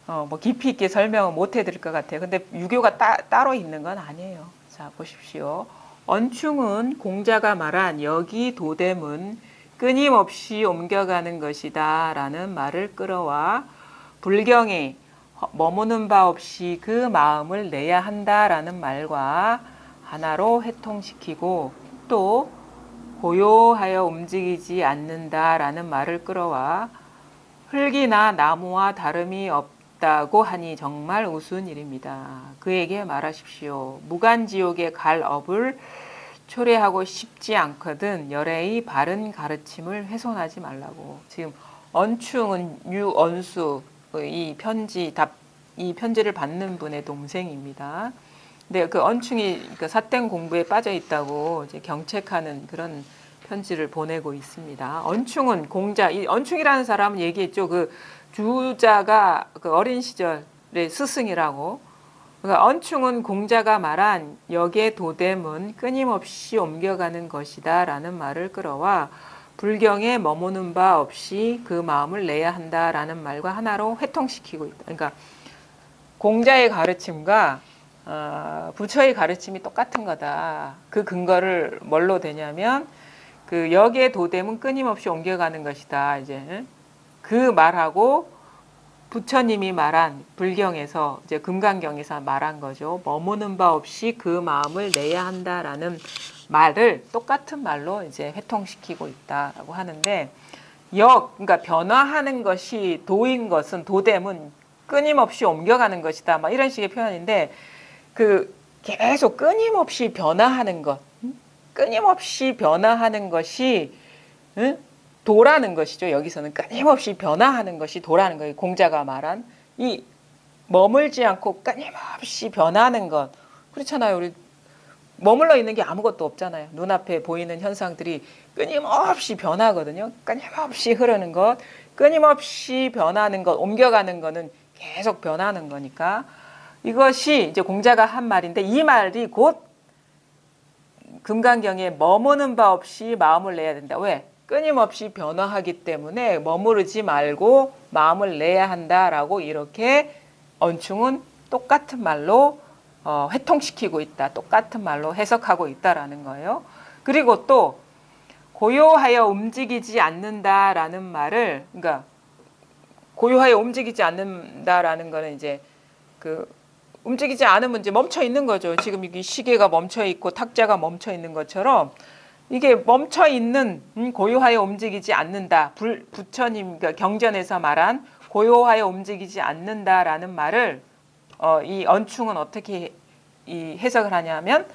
뭐 깊이 있게 설명은 못 해드릴 것 같아요. 근데 유교가 따로 있는 건 아니에요. 자 보십시오. 언충은 공자가 말한 여기 도됨은 끊임없이 옮겨가는 것이다 라는 말을 끌어와 불경에 머무는 바 없이 그 마음을 내야 한다라는 말과 하나로 회통시키고 또 고요하여 움직이지 않는다라는 말을 끌어와 흙이나 나무와 다름이 없다고 하니 정말 우스운 일입니다. 그에게 말하십시오. 무간지옥의 갈 업을 초래하고 싶지 않거든 열애의 바른 가르침을 훼손하지 말라고. 지금 언충은 유언수 이 편지를 받는 분의 동생입니다. 근데 그 언충이 그 사땡 공부에 빠져 있다고 이제 경책하는 그런 편지를 보내고 있습니다. 언충은 공자, 이 언충이라는 사람은 얘기했죠. 그 주자가 그 어린 시절의 스승이라고. 그러니까 언충은 공자가 말한 역의 도됨은 끊임없이 옮겨가는 것이다라는 말을 끌어와 불경에 머무는 바 없이 그 마음을 내야 한다라는 말과 하나로 회통시키고 있다. 그러니까 공자의 가르침과 부처의 가르침이 똑같은 거다. 그 근거를 뭘로 되냐면 그 역의 도됨은 끊임없이 옮겨가는 것이다. 이제 그 말하고 부처님이 말한 불경에서 이제 금강경에서 말한 거죠. 머무는 바 없이 그 마음을 내야 한다라는 말을 똑같은 말로 이제 회통시키고 있다라고 하는데 그러니까 변화하는 것이 도인 것은 도됨은 끊임없이 옮겨가는 것이다. 막 이런 식의 표현인데 그 계속 끊임없이 변화하는 것, 끊임없이 변화하는 것이 도라는 것이죠. 여기서는 끊임없이 변화하는 것이 도라는 거예요. 공자가 말한 이 머물지 않고 끊임없이 변하는 것. 그렇잖아요. 우리 머물러 있는 게 아무것도 없잖아요. 눈앞에 보이는 현상들이 끊임없이 변하거든요. 끊임없이 흐르는 것, 끊임없이 변하는 것, 옮겨가는 거는 계속 변하는 거니까 이것이 이제 공자가 한 말인데 이 말이 곧 금강경에 머무는 바 없이 마음을 내야 된다. 왜? 끊임없이 변화하기 때문에 머무르지 말고 마음을 내야 한다라고 이렇게 언충은 똑같은 말로 회통시키고 있다. 똑같은 말로 해석하고 있다라는 거예요. 그리고 또 고요하여 움직이지 않는다라는 말을 그러니까 고요하여 움직이지 않는다라는 거는 이제 그 움직이지 않으면 이제 멈춰 있는 거죠. 지금 이게 시계가 멈춰 있고 탁자가 멈춰 있는 것처럼 이게 멈춰 있는 고요하여 움직이지 않는다. 부처님 그러니까 경전에서 말한 고요하여 움직이지 않는다라는 말을 이 언충은 어떻게 이 해석을 하냐면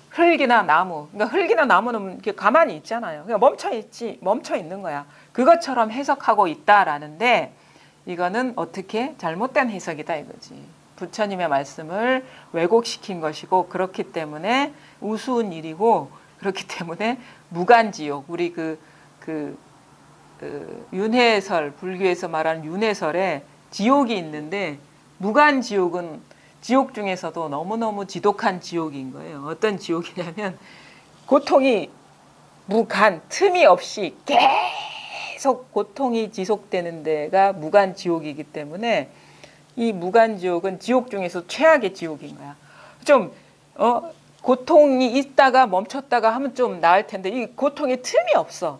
흙이나 나무, 그러니까 흙이나 나무는 이렇게 가만히 있잖아요. 그냥 멈춰 있는 거야. 그것처럼 해석하고 있다라는데 이거는 어떻게 잘못된 해석이다 이거지. 부처님의 말씀을 왜곡시킨 것이고 그렇기 때문에 우스운 일이고 그렇기 때문에 무간지옥 우리 그 윤회설 불교에서 말하는 윤회설에 지옥이 있는데 무간지옥은 지옥 중에서도 너무너무 지독한 지옥인 거예요. 어떤 지옥이냐면 고통이 무간 틈이 없이 계속 고통이 지속되는 데가 무간지옥이기 때문에 이 무간지옥은 지옥 중에서 최악의 지옥인 거야. 좀 고통이 있다가 멈췄다가 하면 좀 나을 텐데 이 고통의 틈이 없어.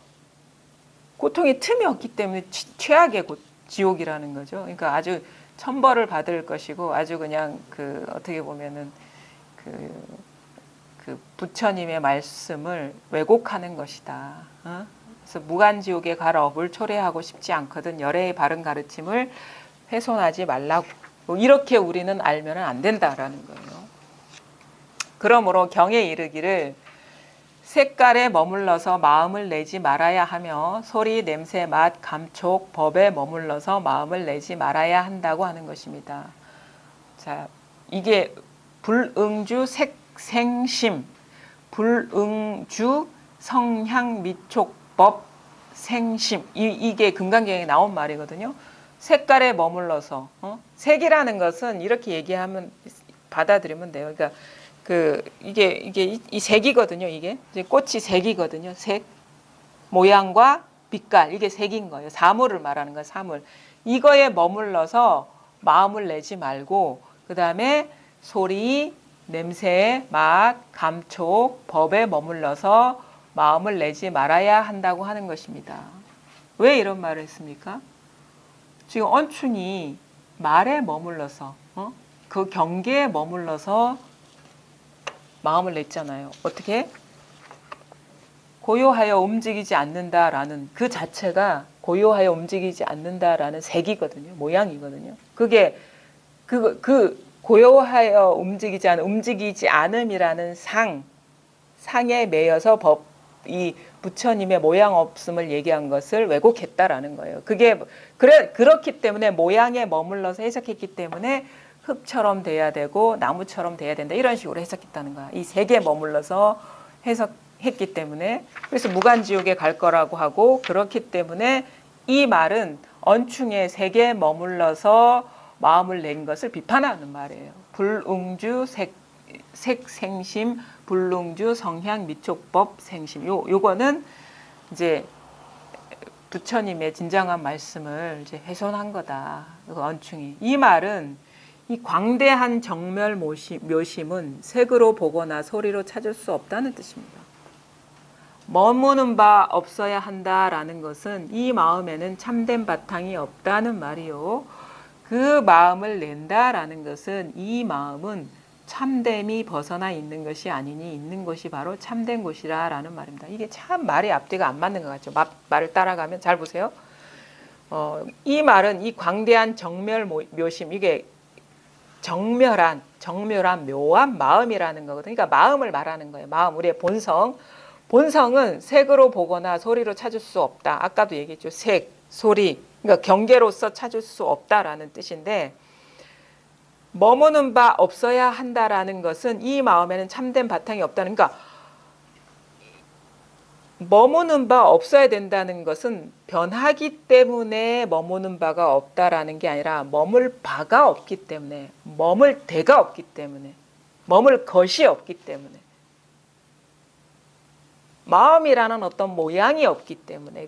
고통의 틈이 없기 때문에 최악의 지옥이라는 거죠. 그러니까 아주 천벌을 받을 것이고 아주 그냥 그 어떻게 보면은 그 부처님의 말씀을 왜곡하는 것이다. 그래서 무간지옥에 가라 업을 초래하고 싶지 않거든. 열애의 바른 가르침을 훼손하지 말라고. 이렇게 우리는 알면 안 된다라는 거예요. 그러므로 경에 이르기를 색깔에 머물러서 마음을 내지 말아야 하며 소리, 냄새, 맛, 감촉, 법에 머물러서 마음을 내지 말아야 한다고 하는 것입니다. 자, 이게 불응주 색생심, 불응주 성향, 미촉, 법, 생심 이게 금강경에 나온 말이거든요. 색깔에 머물러서 색이라는 것은 이렇게 얘기하면 받아들이면 돼요. 그러니까 이게 이 색이거든요. 이게 이제 꽃이 색이거든요. 색 모양과 빛깔 이게 색인 거예요. 사물을 말하는 거예요. 사물 이거에 머물러서 마음을 내지 말고 그 다음에 소리, 냄새, 맛, 감촉, 법에 머물러서 마음을 내지 말아야 한다고 하는 것입니다. 왜 이런 말을 했습니까? 지금 언춘이 말에 머물러서 그 경계에 머물러서 마음을 냈잖아요. 어떻게? 고요하여 움직이지 않는다라는 그 자체가 고요하여 움직이지 않는다라는 색이거든요. 모양이거든요. 그게 고요하여 움직이지 않음이라는 상에 매여서 이 부처님의 모양 없음을 얘기한 것을 왜곡했다라는 거예요. 그렇기 때문에 모양에 머물러서 해석했기 때문에 흙처럼 돼야 되고 나무처럼 돼야 된다 이런 식으로 해석했다는 거야. 이 색에 머물러서 해석했기 때문에 그래서 무간지옥에 갈 거라고 하고 그렇기 때문에 이 말은 언충의 색에 머물러서 마음을 낸 것을 비판하는 말이에요. 불응주 색생심, 불능주 성향 미촉법 생심 요거는 이제 부처님의 진정한 말씀을 이제 훼손한 거다. 언충이 이 말은 이 광대한 정멸 묘심은 색으로 보거나 소리로 찾을 수 없다는 뜻입니다. 머무는 바 없어야 한다라는 것은 이 마음에는 참된 바탕이 없다는 말이요. 그 마음을 낸다라는 것은 이 마음은 참됨이 벗어나 있는 것이 아니니 있는 곳이 바로 참된 곳이라 라는 말입니다. 이게 참 말이 앞뒤가 안 맞는 것 같죠. 말을 따라가면 잘 보세요. 이 말은 이 광대한 정멸 묘심, 이게 정멸한 묘한 마음이라는 거거든요. 그러니까 마음을 말하는 거예요. 마음, 우리의 본성. 본성은 색으로 보거나 소리로 찾을 수 없다. 아까도 얘기했죠. 색, 소리, 그러니까 경계로서 찾을 수 없다라는 뜻인데, 머무는 바 없어야 한다라는 것은 이 마음에는 참된 바탕이 없다는, 그러니까 머무는 바 없어야 된다는 것은 변하기 때문에 머무는 바가 없다라는 게 아니라 머물 바가 없기 때문에, 머물 데가 없기 때문에, 머물 것이 없기 때문에, 마음이라는 어떤 모양이 없기 때문에,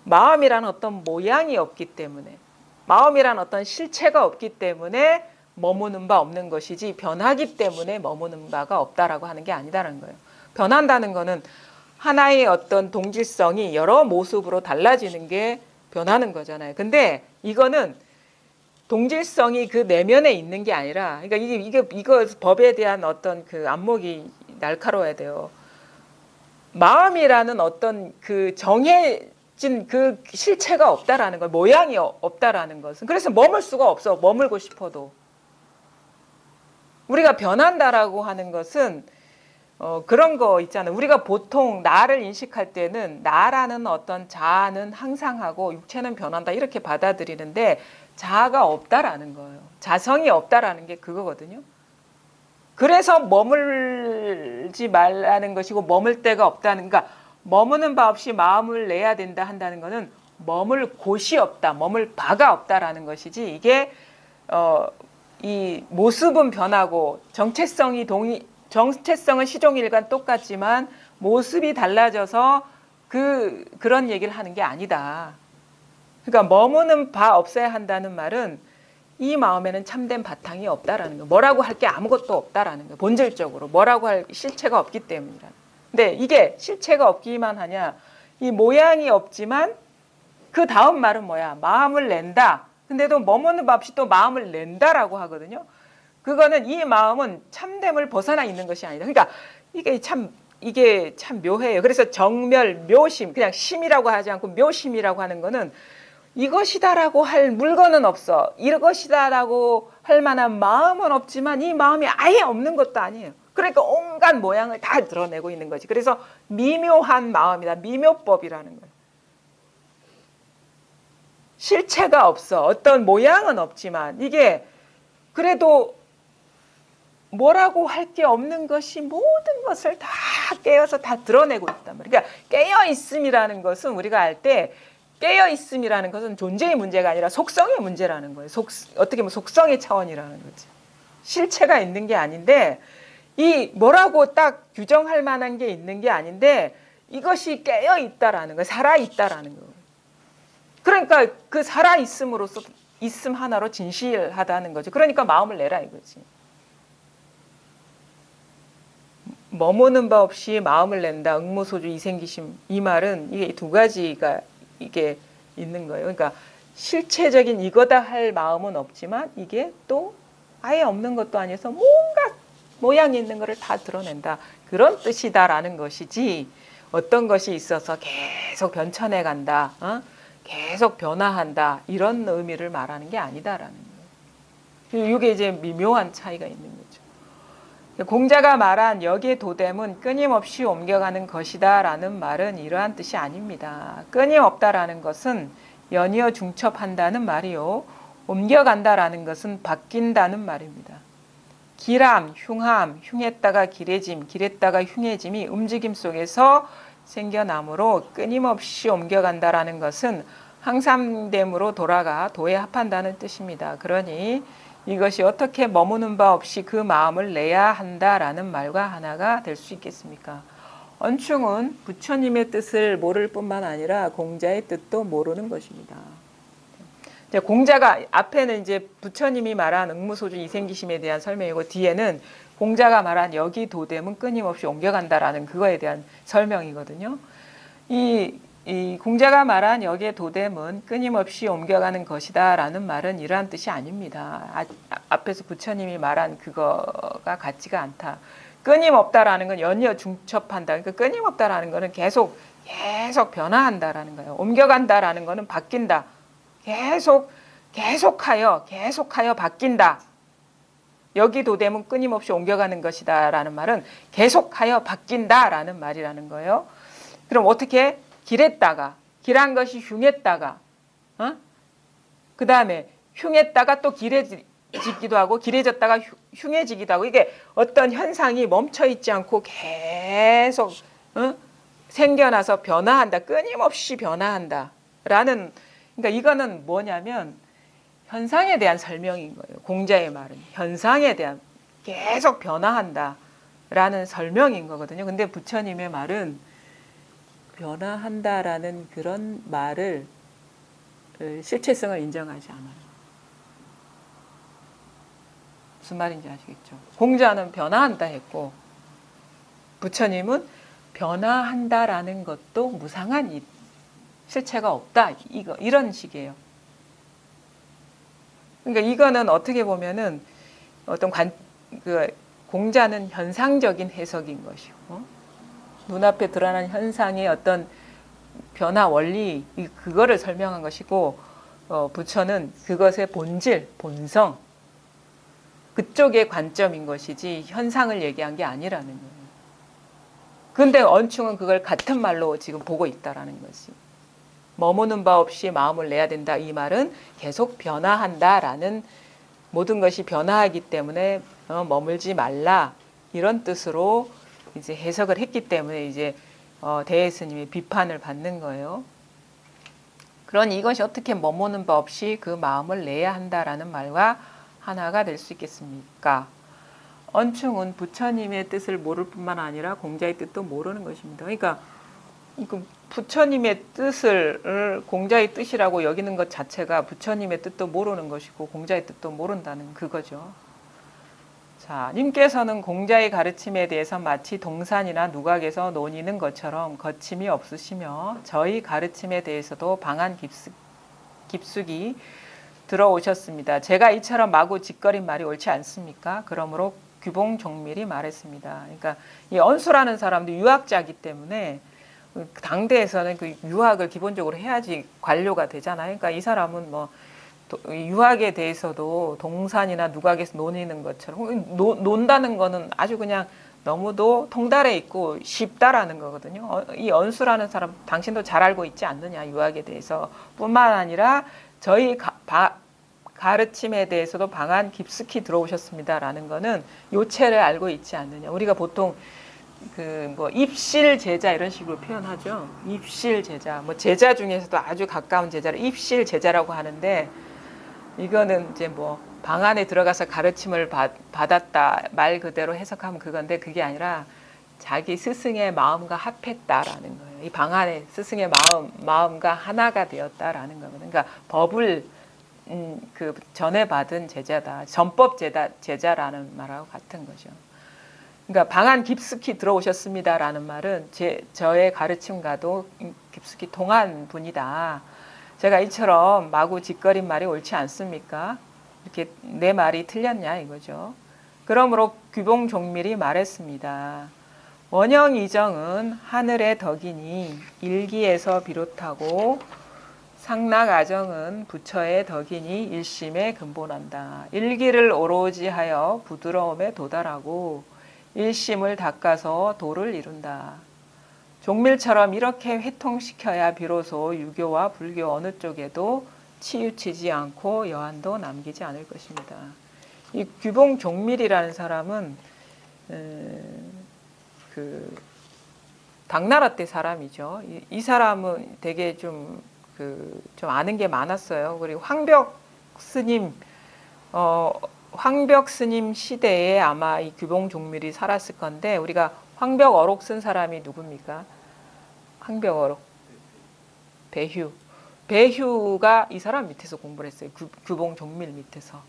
마음이라는 어떤 모양이 없기 때문에, 마음이라는 어떤 실체가 없기 때문에 머무는 바 없는 것이지, 변하기 때문에 머무는 바가 없다라고 하는 게 아니다라는 거예요. 변한다는 거는 하나의 어떤 동질성이 여러 모습으로 달라지는 게 변하는 거잖아요. 근데 이거는 동질성이 그 내면에 있는 게 아니라, 그러니까 이거 법에 대한 어떤 그 안목이 날카로워야 돼요. 마음이라는 어떤 그 정해진 그 실체가 없다라는 거, 모양이 없다라는 것은, 그래서 머물 수가 없어. 머물고 싶어도. 우리가 변한다라고 하는 것은 그런 거 있잖아요. 우리가 보통 나를 인식할 때는 나라는 어떤 자아는 항상하고 육체는 변한다 이렇게 받아들이는데, 자아가 없다라는 거예요. 자성이 없다라는 게 그거거든요. 그래서 머물지 말라는 것이고, 머물 데가 없다는, 그러니까 머무는 바 없이 마음을 내야 된다 한다는 것은 머물 곳이 없다, 머물 바가 없다라는 것이지, 이게 이 모습은 변하고 정체성은 시종일관 똑같지만 모습이 달라져서 그런 얘기를 하는 게 아니다. 그러니까 머무는 바 없어야 한다는 말은 이 마음에는 참된 바탕이 없다라는 거예요. 뭐라고 할 게 아무것도 없다라는 거예요. 본질적으로 뭐라고 할 실체가 없기 때문이라는. 근데 이게 실체가 없기만 하냐? 이 모양이 없지만 그 다음 말은 뭐야? 마음을 낸다. 근데도 머무는 바 없이 또 마음을 낸다라고 하거든요. 그거는 이 마음은 참됨을 벗어나 있는 것이 아니다. 그러니까 이게 참 묘해요. 그래서 정멸, 묘심, 그냥 심이라고 하지 않고 묘심이라고 하는 거는 이것이다라고 할 물건은 없어. 이것이다라고 할 만한 마음은 없지만 이 마음이 아예 없는 것도 아니에요. 그러니까 온갖 모양을 다 드러내고 있는 거지. 그래서 미묘한 마음이다. 미묘법이라는 거예요. 실체가 없어. 어떤 모양은 없지만 이게 그래도 뭐라고 할 게 없는 것이 모든 것을 다 깨어서 다 드러내고 있단 말이에요. 그러니까 깨어있음이라는 것은 우리가 알 때 깨어있음이라는 것은 존재의 문제가 아니라 속성의 문제라는 거예요. 어떻게 보면 속성의 차원이라는 거지. 실체가 있는 게 아닌데, 이 뭐라고 딱 규정할 만한 게 있는 게 아닌데 이것이 깨어있다라는 거예요. 살아있다라는 거예요. 그러니까 그 살아있음으로써 있음 하나로 진실하다는 거죠. 그러니까 마음을 내라 이거지. 머무는 바 없이 마음을 낸다. 응모소주 이생기심. 이 말은 이게 두 가지가 이게 있는 거예요. 그러니까 실체적인 이거다 할 마음은 없지만 이게 또 아예 없는 것도 아니어서 뭔가 모양이 있는 거를 다 드러낸다. 그런 뜻이다라는 것이지, 어떤 것이 있어서 계속 변천해 간다. 계속 변화한다. 이런 의미를 말하는 게 아니다라는 거예요. 이게 이제 미묘한 차이가 있는 거죠. 공자가 말한 역의 도됨은 끊임없이 옮겨가는 것이다 라는 말은 이러한 뜻이 아닙니다. 끊임없다라는 것은 연이어 중첩한다는 말이요, 옮겨간다라는 것은 바뀐다는 말입니다. 길함, 흉함, 흉했다가 길해짐, 길했다가 흉해짐이 움직임 속에서 생겨나므로 끊임없이 옮겨간다라는 것은 항상됨으로 돌아가 도에 합한다는 뜻입니다. 그러니 이것이 어떻게 머무는 바 없이 그 마음을 내야 한다라는 말과 하나가 될 수 있겠습니까? 언충은 부처님의 뜻을 모를 뿐만 아니라 공자의 뜻도 모르는 것입니다. 공자가 앞에는 이제 부처님이 말한 응무소주 이생기심에 대한 설명이고, 뒤에는 공자가 말한 여기 도됨은 끊임없이 옮겨간다라는 그거에 대한 설명이거든요. 이 이 공자가 말한 역의 도됨은 끊임없이 옮겨가는 것이다 라는 말은 이러한 뜻이 아닙니다. 앞에서 부처님이 말한 그거가 같지가 않다. 끊임없다라는 건 연이어 중첩한다. 그러니까 끊임없다라는 거는 계속 변화한다라는 거예요. 옮겨간다라는 거는 바뀐다. 계속하여 바뀐다. 여기 도됨은 끊임없이 옮겨가는 것이다 라는 말은 계속하여 바뀐다라는 말이라는 거예요. 그럼 어떻게? 길했다가, 길한 것이 흉했다가, 그 다음에 흉했다가 또 길해지기도 하고, 길해졌다가 흉해지기도 하고, 이게 어떤 현상이 멈춰있지 않고 계속 생겨나서 변화한다, 끊임없이 변화한다 라는, 그러니까 이거는 뭐냐면 현상에 대한 설명인 거예요. 공자의 말은 현상에 대한, 계속 변화한다 라는 설명인 거거든요. 근데 부처님의 말은 변화한다라는 그런 말을 실체성을 인정하지 않아요. 무슨 말인지 아시겠죠? 공자는 변화한다 했고 부처님은 변화한다라는 것도 무상한 실체가 없다. 이런 식이에요. 그러니까 이거는 어떻게 보면은 어떤 공자는 현상적인 해석인 것이고 눈앞에 드러난 현상의 어떤 변화 원리 그거를 설명한 것이고 부처는 그것의 본질, 본성 그쪽의 관점인 것이지 현상을 얘기한 게 아니라는 거예요. 그런데 언충은 그걸 같은 말로 지금 보고 있다라는 것이. 머무는 바 없이 마음을 내야 된다. 이 말은 계속 변화한다라는 모든 것이 변화하기 때문에 머물지 말라 이런 뜻으로 이제 해석을 했기 때문에 이제 대혜 스님이 비판을 받는 거예요. 그러니 이것이 어떻게 머무는 바 없이 그 마음을 내야 한다라는 말과 하나가 될 수 있겠습니까? 언충은 부처님의 뜻을 모를 뿐만 아니라 공자의 뜻도 모르는 것입니다. 그러니까 부처님의 뜻을 공자의 뜻이라고 여기는 것 자체가 부처님의 뜻도 모르는 것이고 공자의 뜻도 모른다는 그거죠. 자, 님께서는 공자의 가르침에 대해서 마치 동산이나 누각에서 논의는 것처럼 거침이 없으시며 저희 가르침에 대해서도 방한 깊숙이 들어오셨습니다. 제가 이처럼 마구 짓거린 말이 옳지 않습니까? 그러므로 규봉종밀이 말했습니다. 그러니까 이 언수라는 사람도 유학자이기 때문에 당대에서는 그 유학을 기본적으로 해야지 관료가 되잖아요. 그러니까 이 사람은 뭐 유학에 대해서도 동산이나 누각에서 논의는 것처럼 논다는 거는 아주 그냥 너무도 통달해 있고 쉽다라는 거거든요. 이 언수라는 사람 당신도 잘 알고 있지 않느냐 유학에 대해서 뿐만 아니라 저희 가르침에 대해서도 방한 깊숙이 들어오셨습니다라는 거는 요체를 알고 있지 않느냐. 우리가 보통 입실 제자 이런 식으로 표현하죠. 입실 제자, 뭐 제자 중에서도 아주 가까운 제자를 입실 제자라고 하는데 이거는 이제 뭐 방 안에 들어가서 가르침을 받았다 말 그대로 해석하면 그건데 그게 아니라 자기 스승의 마음과 합했다라는 거예요. 이 방 안에 스승의 마음과 하나가 되었다라는 거거든요. 그러니까 법을 그 전에 받은 제자다. 전법 제자라는 말하고 같은 거죠. 그러니까 방안 깊숙이 들어오셨습니다라는 말은 저의 가르침과도 깊숙이 동한 분이다. 제가 이처럼 마구 짓거린 말이 옳지 않습니까? 이렇게 내 말이 틀렸냐 이거죠. 그러므로 규봉종밀이 말했습니다. 원형이정은 하늘의 덕이니 일기에서 비롯하고 상락아정은 부처의 덕이니 일심에 근본한다. 일기를 오로지 하여 부드러움에 도달하고 일심을 닦아서 도를 이룬다. 종밀처럼 이렇게 회통시켜야 비로소 유교와 불교 어느 쪽에도 치우치지 않고 여한도 남기지 않을 것입니다. 이 규봉종밀이라는 사람은 당나라 때 사람이죠. 이 사람은 되게 좀 아는 게 많았어요. 그리고 황벽 스님 시대에 아마 이 규봉종밀이 살았을 건데 우리가 황벽어록 쓴 사람이 누굽니까? 황벽어록 배휴가 이 사람 밑에서 공부를 했어요. 규봉종밀 밑에서.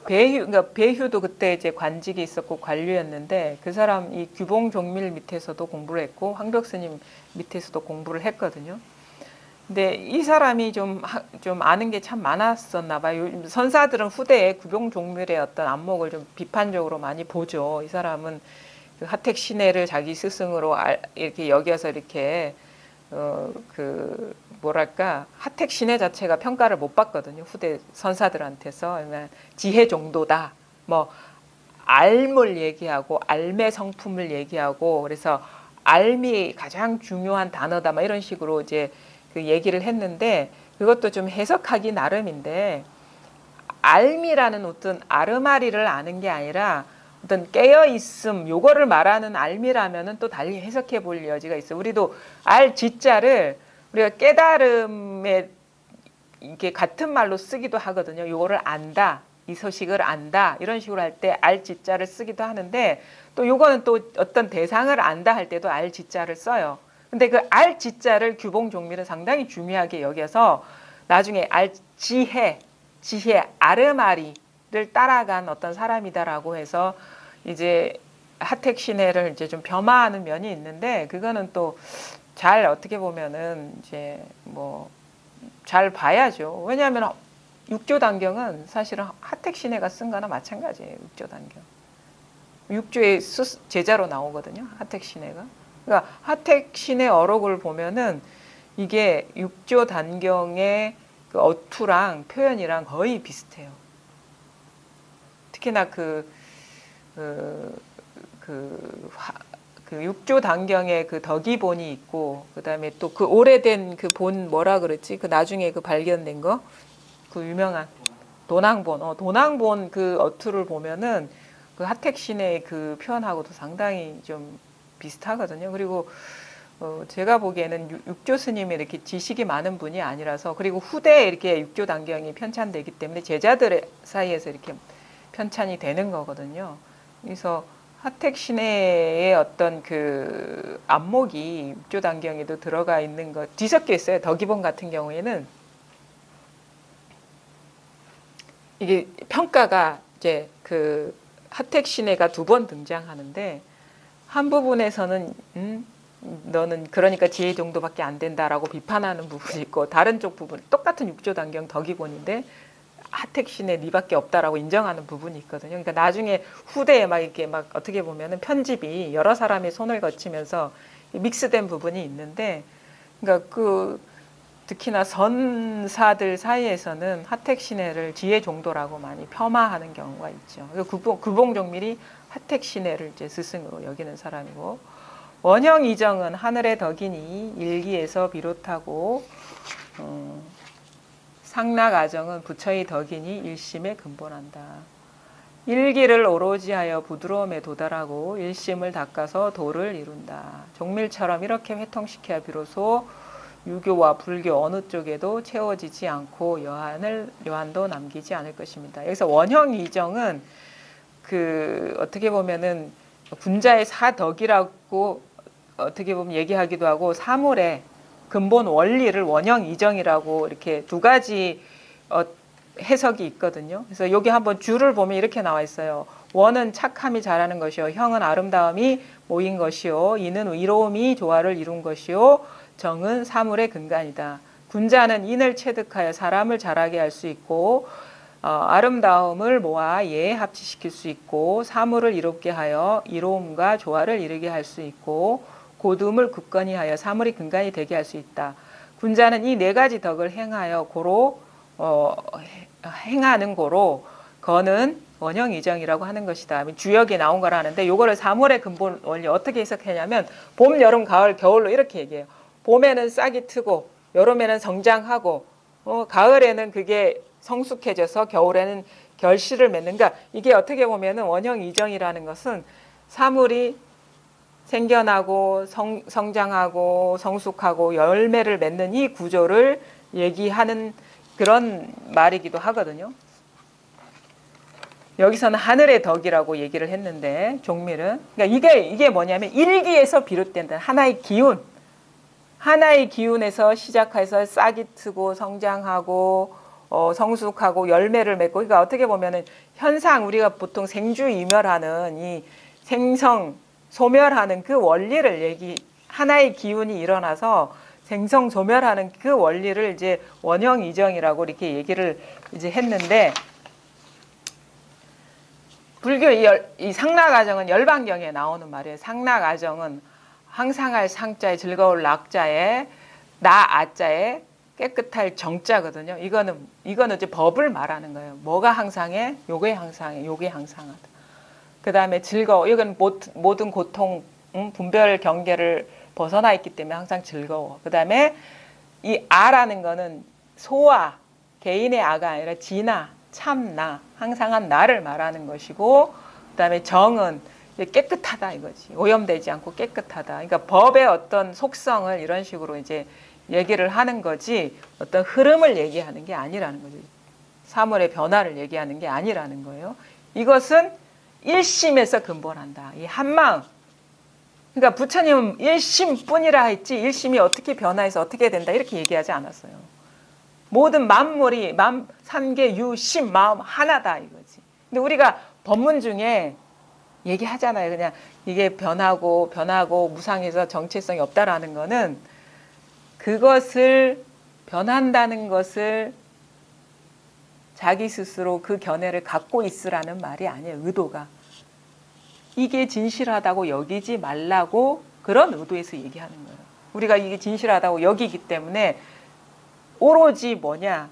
그러니까 배휴도 그때 이제 관직이 있었고 관료였는데 그 사람 이 규봉 종밀 밑에서도 공부를 했고 황벽 스님 밑에서도 공부를 했거든요. 근데 이 사람이 좀 아는 게 참 많았었나 봐요. 선사들은 후대에 규봉 종밀의 어떤 안목을 좀 비판적으로 많이 보죠. 이 사람은 그 하택 신해를 자기 스승으로 이렇게 여겨서 이렇게 그 뭐랄까 하택 신해 자체가 평가를 못 받거든요. 후대 선사들한테서. 그러니까 지혜 정도다. 뭐 알물 얘기하고 알매 성품을 얘기하고 그래서 알미 가장 중요한 단어다. 막 이런 식으로 이제 그 얘기를 했는데 그것도 좀 해석하기 나름인데 알미라는 어떤 아르마리를 아는 게 아니라 어떤 깨어있음 요거를 말하는 알미라면은 또 달리 해석해 볼 여지가 있어요. 우리도 알 지자를 우리가 깨달음에 이게 같은 말로 쓰기도 하거든요. 요거를 안다. 이 소식을 안다. 이런 식으로 할 때 알 지자를 쓰기도 하는데 또 요거는 또 어떤 대상을 안다 할 때도 알 지자를 써요. 근데 그 알 지자를 규봉 종밀은 상당히 중요하게 여겨서 나중에 알 지혜 아르마리를 따라간 어떤 사람이다라고 해서 이제 하택 신해를 이제 좀 폄하하는 면이 있는데 그거는 또 잘 어떻게 보면은 이제 뭐 잘 봐야죠. 왜냐하면 육조단경은 사실은 하택 신해가 쓴 거나 마찬가지예요. 육조단경. 육조의 제자로 나오거든요. 하택 신해가. 그러니까 하택 신해 어록을 보면은 이게 육조단경의 그 어투랑 표현이랑 거의 비슷해요. 특히나 그 육조단경에 그 덕이본이 있고 그다음에 또 그 오래된 그 본 뭐라 그랬지? 그 나중에 그 발견된 거 그 유명한 도낭본. 도낭본 그 어투를 보면은 그 하택신의 그 표현하고도 상당히 좀 비슷하거든요. 그리고 제가 보기에는 육조 스님이 이렇게 지식이 많은 분이 아니라서 그리고 후대에 이렇게 육조 단경이 편찬되기 때문에 제자들 사이에서 이렇게 편찬이 되는 거거든요. 그래서 하택 신해의 어떤 그 안목이 육조 단경에도 들어가 있는 것 뒤섞여 있어요. 덕이본 같은 경우에는 이게 평가가 이제 그 하택 신해가 2번 등장하는데 한 부분에서는 너는 그러니까 지혜 정도밖에 안 된다라고 비판하는 부분이 있고 다른 쪽 부분 똑같은 육조단경 덕이본인데 하택 신해 니밖에 없다라고 인정하는 부분이 있거든요. 그러니까 나중에 후대에 막 이렇게 막 어떻게 보면은 편집이 여러 사람의 손을 거치면서 믹스된 부분이 있는데 그러니까 그 특히나 선사들 사이에서는 하택 신해를 지혜 정도라고 많이 폄하하는 경우가 있죠. 규봉종밀이 하택 신해를 이제 스승으로 여기는 사람이고 원형 이정은 하늘의 덕이니 일기에서 비롯하고 상락아정은 부처의 덕이니 일심에 근본한다. 일기를 오로지 하여 부드러움에 도달하고 일심을 닦아서 도를 이룬다. 종밀처럼 이렇게 회통시켜야 비로소 유교와 불교 어느 쪽에도 채워지지 않고 여한도 남기지 않을 것입니다. 여기서 원형 이정은 그 어떻게 보면은 군자의 사덕이라고 어떻게 보면 얘기하기도 하고 사물의 근본 원리를 원형 이정이라고 이렇게 2가지 해석이 있거든요. 그래서 여기 한번 줄을 보면 이렇게 나와 있어요. 원은 착함이 자라는 것이요. 형은 아름다움이 모인 것이요. 이는 의로움이 조화를 이룬 것이요. 정은 사물의 근간이다. 군자는 인을 체득하여 사람을 자라게 할 수 있고 아름다움을 모아 예에 합치시킬 수 있고 사물을 이롭게 하여 이로움과 조화를 이루게 할 수 있고 고둠을 굳건히 하여 사물이 근간이 되게 할 수 있다. 군자는 이 4가지 덕을 행하여 행하는 고로 거는 원형 이정이라고 하는 것이다. 주역에 나온 거라는데 요거를 사물의 근본 원리 어떻게 해석하냐면 봄, 여름, 가을, 겨울로 이렇게 얘기해요. 봄에는 싹이 트고 여름에는 성장하고 가을에는 그게 성숙해져서 겨울에는 결실을 맺는. 그러니까 이게 어떻게 보면은 원형 이정이라는 것은 사물이 생겨나고 성장하고 성숙하고 열매를 맺는 이 구조를 얘기하는 그런 말이기도 하거든요. 여기서는 하늘의 덕이라고 얘기를 했는데 종밀은 그러니까 이게 뭐냐면 일기에서 비롯된다. 하나의 기운에서 시작해서 싹이 트고 성장하고 성숙하고 열매를 맺고, 그러니까 어떻게 보면은 현상, 우리가 보통 생주이멸하는 이 생성 소멸하는 그 원리를 하나의 기운이 일어나서 생성 소멸하는 그 원리를 이제 원형 이정이라고 이렇게 얘기를 이제 했는데, 불교 이 상락아정은 열반경에 나오는 말이에요. 상락아정은 항상할 상자에 즐거울 낙자에 나아자에 깨끗할 정자거든요. 이거는 이제 법을 말하는 거예요. 뭐가 항상해? 요게 항상해. 요게 항상하다. 그 다음에 즐거워. 이건 모든 고통, 분별 경계를 벗어나 있기 때문에 항상 즐거워. 그 다음에 이 아라는 거는 소아, 개인의 아가 아니라 진아, 참나, 항상한 나를 말하는 것이고, 그 다음에 정은 깨끗하다 이거지. 오염되지 않고 깨끗하다. 그러니까 법의 어떤 속성을 이런 식으로 이제 얘기를 하는 거지, 어떤 흐름을 얘기하는 게 아니라는 거지. 사물의 변화를 얘기하는 게 아니라는 거예요. 이것은 일심에서 근본한다. 이 한마음. 그러니까 부처님은 일심뿐이라 했지 일심이 어떻게 변화해서 어떻게 된다 이렇게 얘기하지 않았어요. 모든 만물이 산계 유심 마음 하나다 이거지. 근데 우리가 법문 중에 얘기하잖아요. 그냥 이게 변하고 무상해서 정체성이 없다라는 거는, 그것을 변한다는 것을 자기 스스로 그 견해를 갖고 있으라는 말이 아니에요. 의도가. 이게 진실하다고 여기지 말라고 그런 의도에서 얘기하는 거예요. 우리가 이게 진실하다고 여기기 때문에 오로지 뭐냐,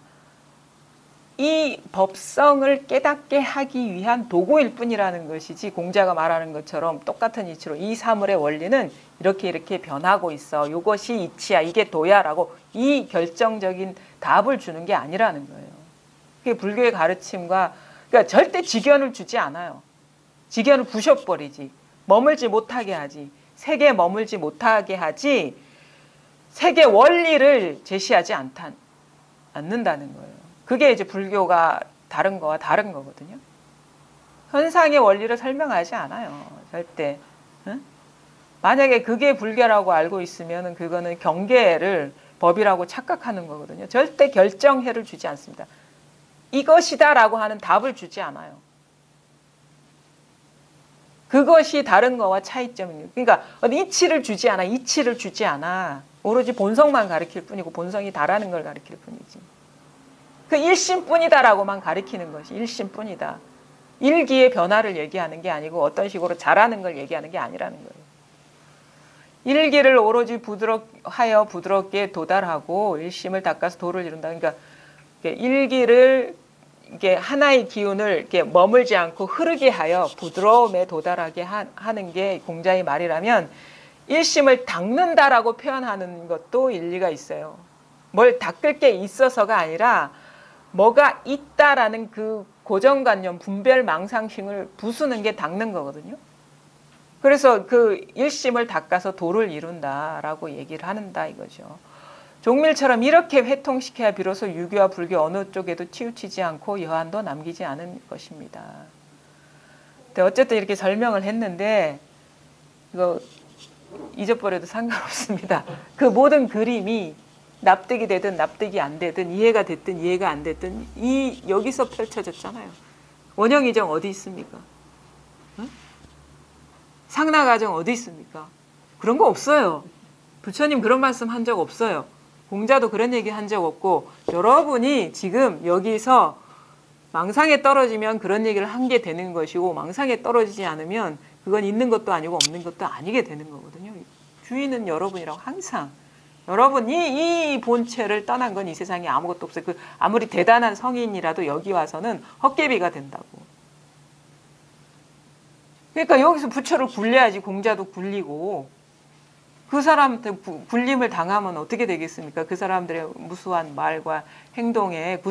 이 법성을 깨닫게 하기 위한 도구일 뿐이라는 것이지, 공자가 말하는 것처럼 똑같은 이치로 이 사물의 원리는 이렇게 변하고 있어. 이것이 이치야. 이게 도야라고 이 결정적인 답을 주는 게 아니라는 거예요. 그게 불교의 가르침과, 그러니까 절대 직견을 주지 않아요. 직견을 부셔버리지. 머물지 못하게 하지. 세계에 머물지 못하게 하지. 세계 원리를 제시하지 않는다는 거예요. 그게 이제 불교가 다른 거와 다른 거거든요. 현상의 원리를 설명하지 않아요. 절대. 응? 만약에 그게 불교라고 알고 있으면 그거는 경계를 법이라고 착각하는 거거든요. 절대 결정해를 주지 않습니다. 이것이다라고 하는 답을 주지 않아요. 그것이 다른 거와 차이점이에요. 그러니까 이치를 주지 않아. 이치를 주지 않아. 오로지 본성만 가리킬 뿐이고, 본성이 다라는 걸 가리킬 뿐이지. 그 일심뿐이다라고만 가리키는 것이 일심뿐이다. 일기의 변화를 얘기하는 게 아니고 어떤 식으로 잘하는 걸 얘기하는 게 아니라는 거예요. 일기를 오로지 부드럽게 도달하고 일심을 닦아서 도를 이룬다. 그러니까 일기를 이게 하나의 기운을 이렇게 머물지 않고 흐르게 하여 부드러움에 도달하게 하는 게 공자의 말이라면, 일심을 닦는다라고 표현하는 것도 일리가 있어요. 뭘 닦을 게 있어서가 아니라 뭐가 있다라는 그 고정관념, 분별 망상심을 부수는 게 닦는 거거든요. 그래서 그 일심을 닦아서 도를 이룬다라고 얘기를 한다 이거죠. 종밀처럼 이렇게 회통시켜야 비로소 유교와 불교 어느 쪽에도 치우치지 않고 여한도 남기지 않은 것입니다. 근데 어쨌든 이렇게 설명을 했는데 이거 잊어버려도 상관없습니다. 그 모든 그림이 납득이 되든 납득이 안 되든 이해가 됐든 이해가 안 됐든 여기서 펼쳐졌잖아요. 원형이정 어디 있습니까? 응? 상락아정 어디 있습니까? 그런 거 없어요. 부처님 그런 말씀 한 적 없어요. 공자도 그런 얘기 한 적 없고, 여러분이 지금 여기서 망상에 떨어지면 그런 얘기를 한 게 되는 것이고, 망상에 떨어지지 않으면 그건 있는 것도 아니고 없는 것도 아니게 되는 거거든요. 주인은 여러분이라고 항상. 여러분이 이 본체를 떠난 건 이 세상에 아무것도 없어요. 아무리 대단한 성인이라도 여기 와서는 헛개비가 된다고. 그러니까 여기서 부처를 굴려야지. 공자도 굴리고. 그 사람한테 굴림을 당하면 어떻게 되겠습니까? 그 사람들의 무수한 말과 행동에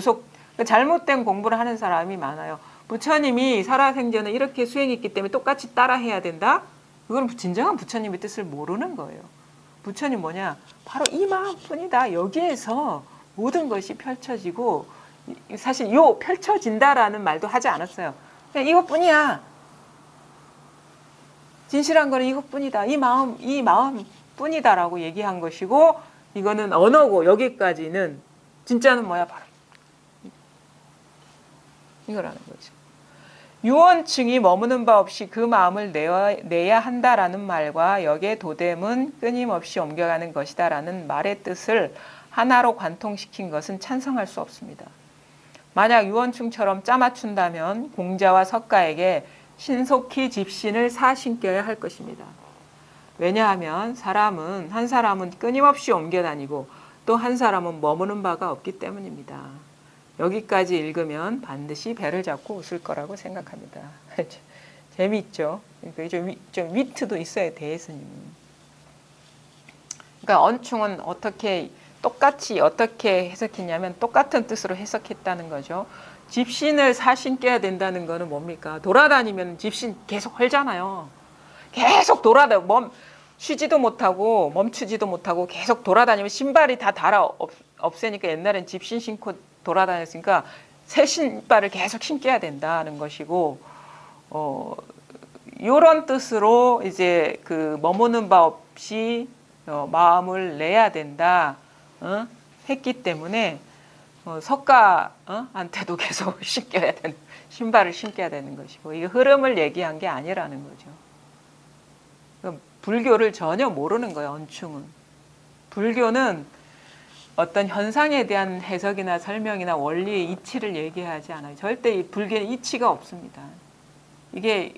잘못된 공부를 하는 사람이 많아요. 부처님이 살아생전에 이렇게 수행했기 때문에 똑같이 따라해야 된다? 그건 진정한 부처님의 뜻을 모르는 거예요. 부처님 뭐냐? 바로 이 마음뿐이다. 여기에서 모든 것이 펼쳐지고, 사실 펼쳐진다라는 말도 하지 않았어요. 그냥 이것뿐이야. 진실한 거는 이것뿐이다. 이 마음뿐이다라고 얘기한 것이고, 이거는 언어고, 여기까지는 진짜는 뭐야? 바로 이거라는 거죠. 유언층이 머무는 바 없이 그 마음을 내야 한다라는 말과 역의 도됨은 끊임없이 옮겨가는 것이다라는 말의 뜻을 하나로 관통시킨 것은 찬성할 수 없습니다. 만약 유언층처럼 짜맞춘다면 공자와 석가에게 신속히 집신을 사신겨야 할 것입니다. 왜냐하면 한 사람은 끊임없이 옮겨다니고 또 한 사람은 머무는 바가 없기 때문입니다. 여기까지 읽으면 반드시 배를 잡고 웃을 거라고 생각합니다. 재미있죠? 좀 위트도 있어야 돼, 예수님. 그러니까 언충은 똑같이 어떻게 해석했냐면 똑같은 뜻으로 해석했다는 거죠. 집신을 사신겨야 된다는 거는 뭡니까? 돌아다니면 집신 계속 헐잖아요. 계속 쉬지도 못하고 멈추지도 못하고 계속 돌아다니면 신발이 다 없애니까 옛날엔 집신 신고 돌아다녔으니까 새 신발을 계속 신겨야 된다는 것이고, 이런 뜻으로 이제 그 머무는 바 없이 마음을 내야 된다 했기 때문에 석가한테도 계속 신발을 신겨야 되는 것이고, 이 흐름을 얘기한 게 아니라는 거죠. 불교를 전혀 모르는 거예요, 언충은. 불교는 어떤 현상에 대한 해석이나 설명이나 원리의 이치를 얘기하지 않아요. 절대 이 불교는 이치가 없습니다. 이게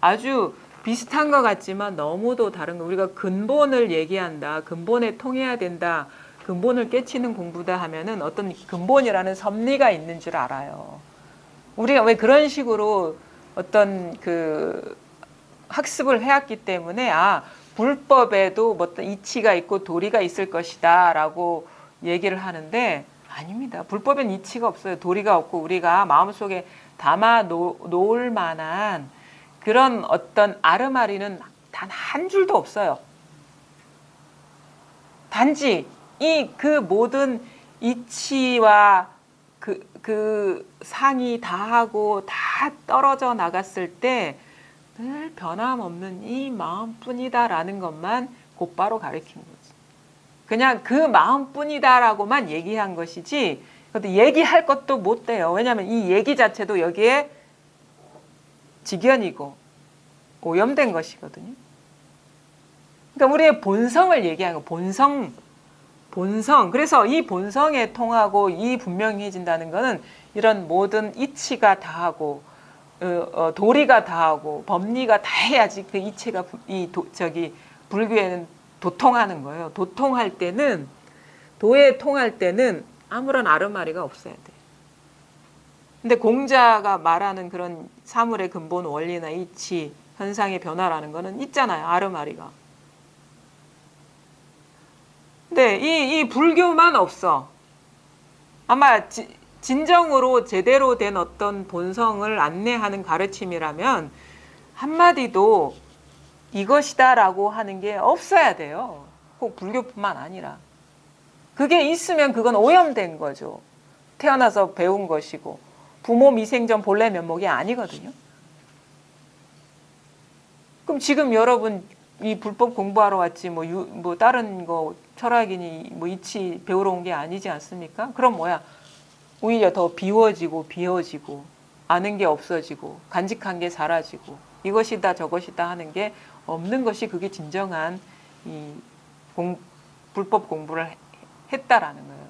아주 비슷한 것 같지만 너무도 다른 거. 우리가 근본을 얘기한다, 근본에 통해야 된다, 근본을 깨치는 공부다 하면은 어떤 근본이라는 섭리가 있는 줄 알아요. 우리가 왜 그런 식으로 어떤 그 학습을 해왔기 때문에 불법에도 어떤 이치가 있고 도리가 있을 것이다 라고 얘기를 하는데 아닙니다. 불법엔 이치가 없어요. 도리가 없고 우리가 마음속에 담아 놓을 만한 그런 어떤 아르마리는 단 한 줄도 없어요. 단지 그 모든 이치와 그 상이 다하고 다 떨어져 나갔을 때 늘 변함없는 이 마음뿐이다라는 것만 곧바로 가르친 거지. 그냥 그 마음뿐이다라고만 얘기한 것이지 얘기할 것도 못 돼요. 왜냐하면 이 얘기 자체도 여기에 직연이고 오염된 것이거든요. 그러니까 우리의 본성을 얘기하는 거, 본성. 그래서 이 본성에 통하고 이 분명해진다는 것은 이런 모든 이치가 다하고 도리가 다하고 법리가 다해야지 그 이치가 불교에는 도통하는 거예요. 도에 통할 때는 아무런 아르마리가 없어야 돼. 근데 공자가 말하는 그런 사물의 근본 원리나 이치, 현상의 변화라는 거는 있잖아요. 아르마리가. 근데 이 불교만 없어. 아마 진정으로 제대로 된 어떤 본성을 안내하는 가르침이라면 한마디도 이것이다라고 하는 게 없어야 돼요. 꼭 불교뿐만 아니라. 그게 있으면 그건 오염된 거죠. 태어나서 배운 것이고 부모 미생전 본래 면목이 아니거든요. 그럼 지금 여러분 이 불법 공부하러 왔지 뭐 다른 거 철학이니 뭐 이치 배우러 온 게 아니지 않습니까? 그럼 뭐야? 오히려 더 비워지고 아는 게 없어지고 간직한 게 사라지고 이것이다 저것이다 하는 게 없는 것이 그게 진정한 이 불법 공부를 했다라는 거예요.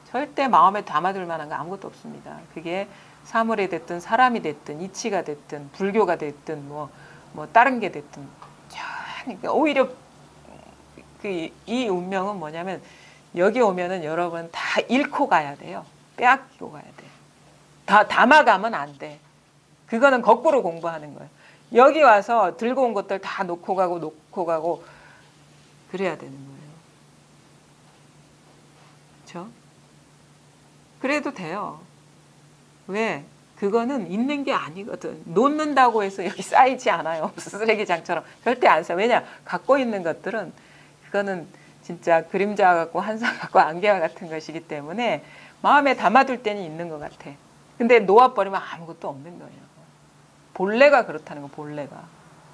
절대 마음에 담아둘 만한 거 아무것도 없습니다. 그게 사물이 됐든 사람이 됐든 이치가 됐든 불교가 됐든 뭐 다른 게 됐든 오히려 이 운명은 뭐냐면 여기 오면은 여러분 다 잃고 가야 돼요. 빼앗기고 가야 돼. 다 담아가면 안 돼. 그거는 거꾸로 공부하는 거예요. 여기 와서 들고 온 것들 다 놓고 가고 그래야 되는 거예요. 그렇죠? 그래도 돼요. 왜? 그거는 있는 게 아니거든. 놓는다고 해서 여기 쌓이지 않아요. 쓰레기장처럼. 절대 안 쌓여. 왜냐? 갖고 있는 것들은 그거는 진짜 그림자 같고 한상 같고 안개와 같은 것이기 때문에 마음에 담아둘 때는 있는 것 같아. 근데 놓아버리면 아무것도 없는 거예요. 본래가 그렇다는 거, 본래가.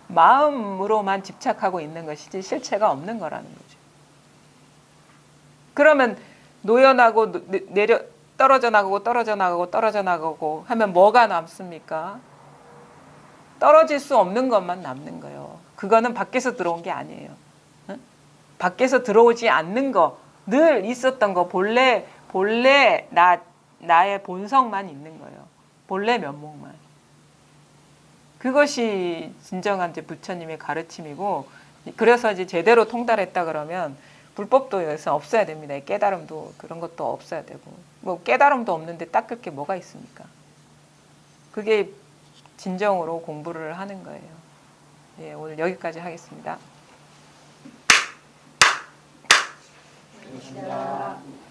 마음으로만 집착하고 있는 것이지 실체가 없는 거라는 거죠. 그러면 노연하고 떨어져 나가고 떨어져 나가고 떨어져 나가고 하면 뭐가 남습니까? 떨어질 수 없는 것만 남는 거예요. 그거는 밖에서 들어온 게 아니에요. 응? 밖에서 들어오지 않는 거, 늘 있었던 거, 본래 나의 본성만 있는 거예요. 본래 면목만. 그것이 진정한 이제 부처님의 가르침이고, 그래서 이제 제대로 통달했다 그러면 불법도 여기서 없어야 됩니다. 깨달음도 그런 것도 없어야 되고, 뭐 깨달음도 없는데 닦을 게 뭐가 있습니까? 그게 진정으로 공부를 하는 거예요. 예, 오늘 여기까지 하겠습니다. 감사합니다.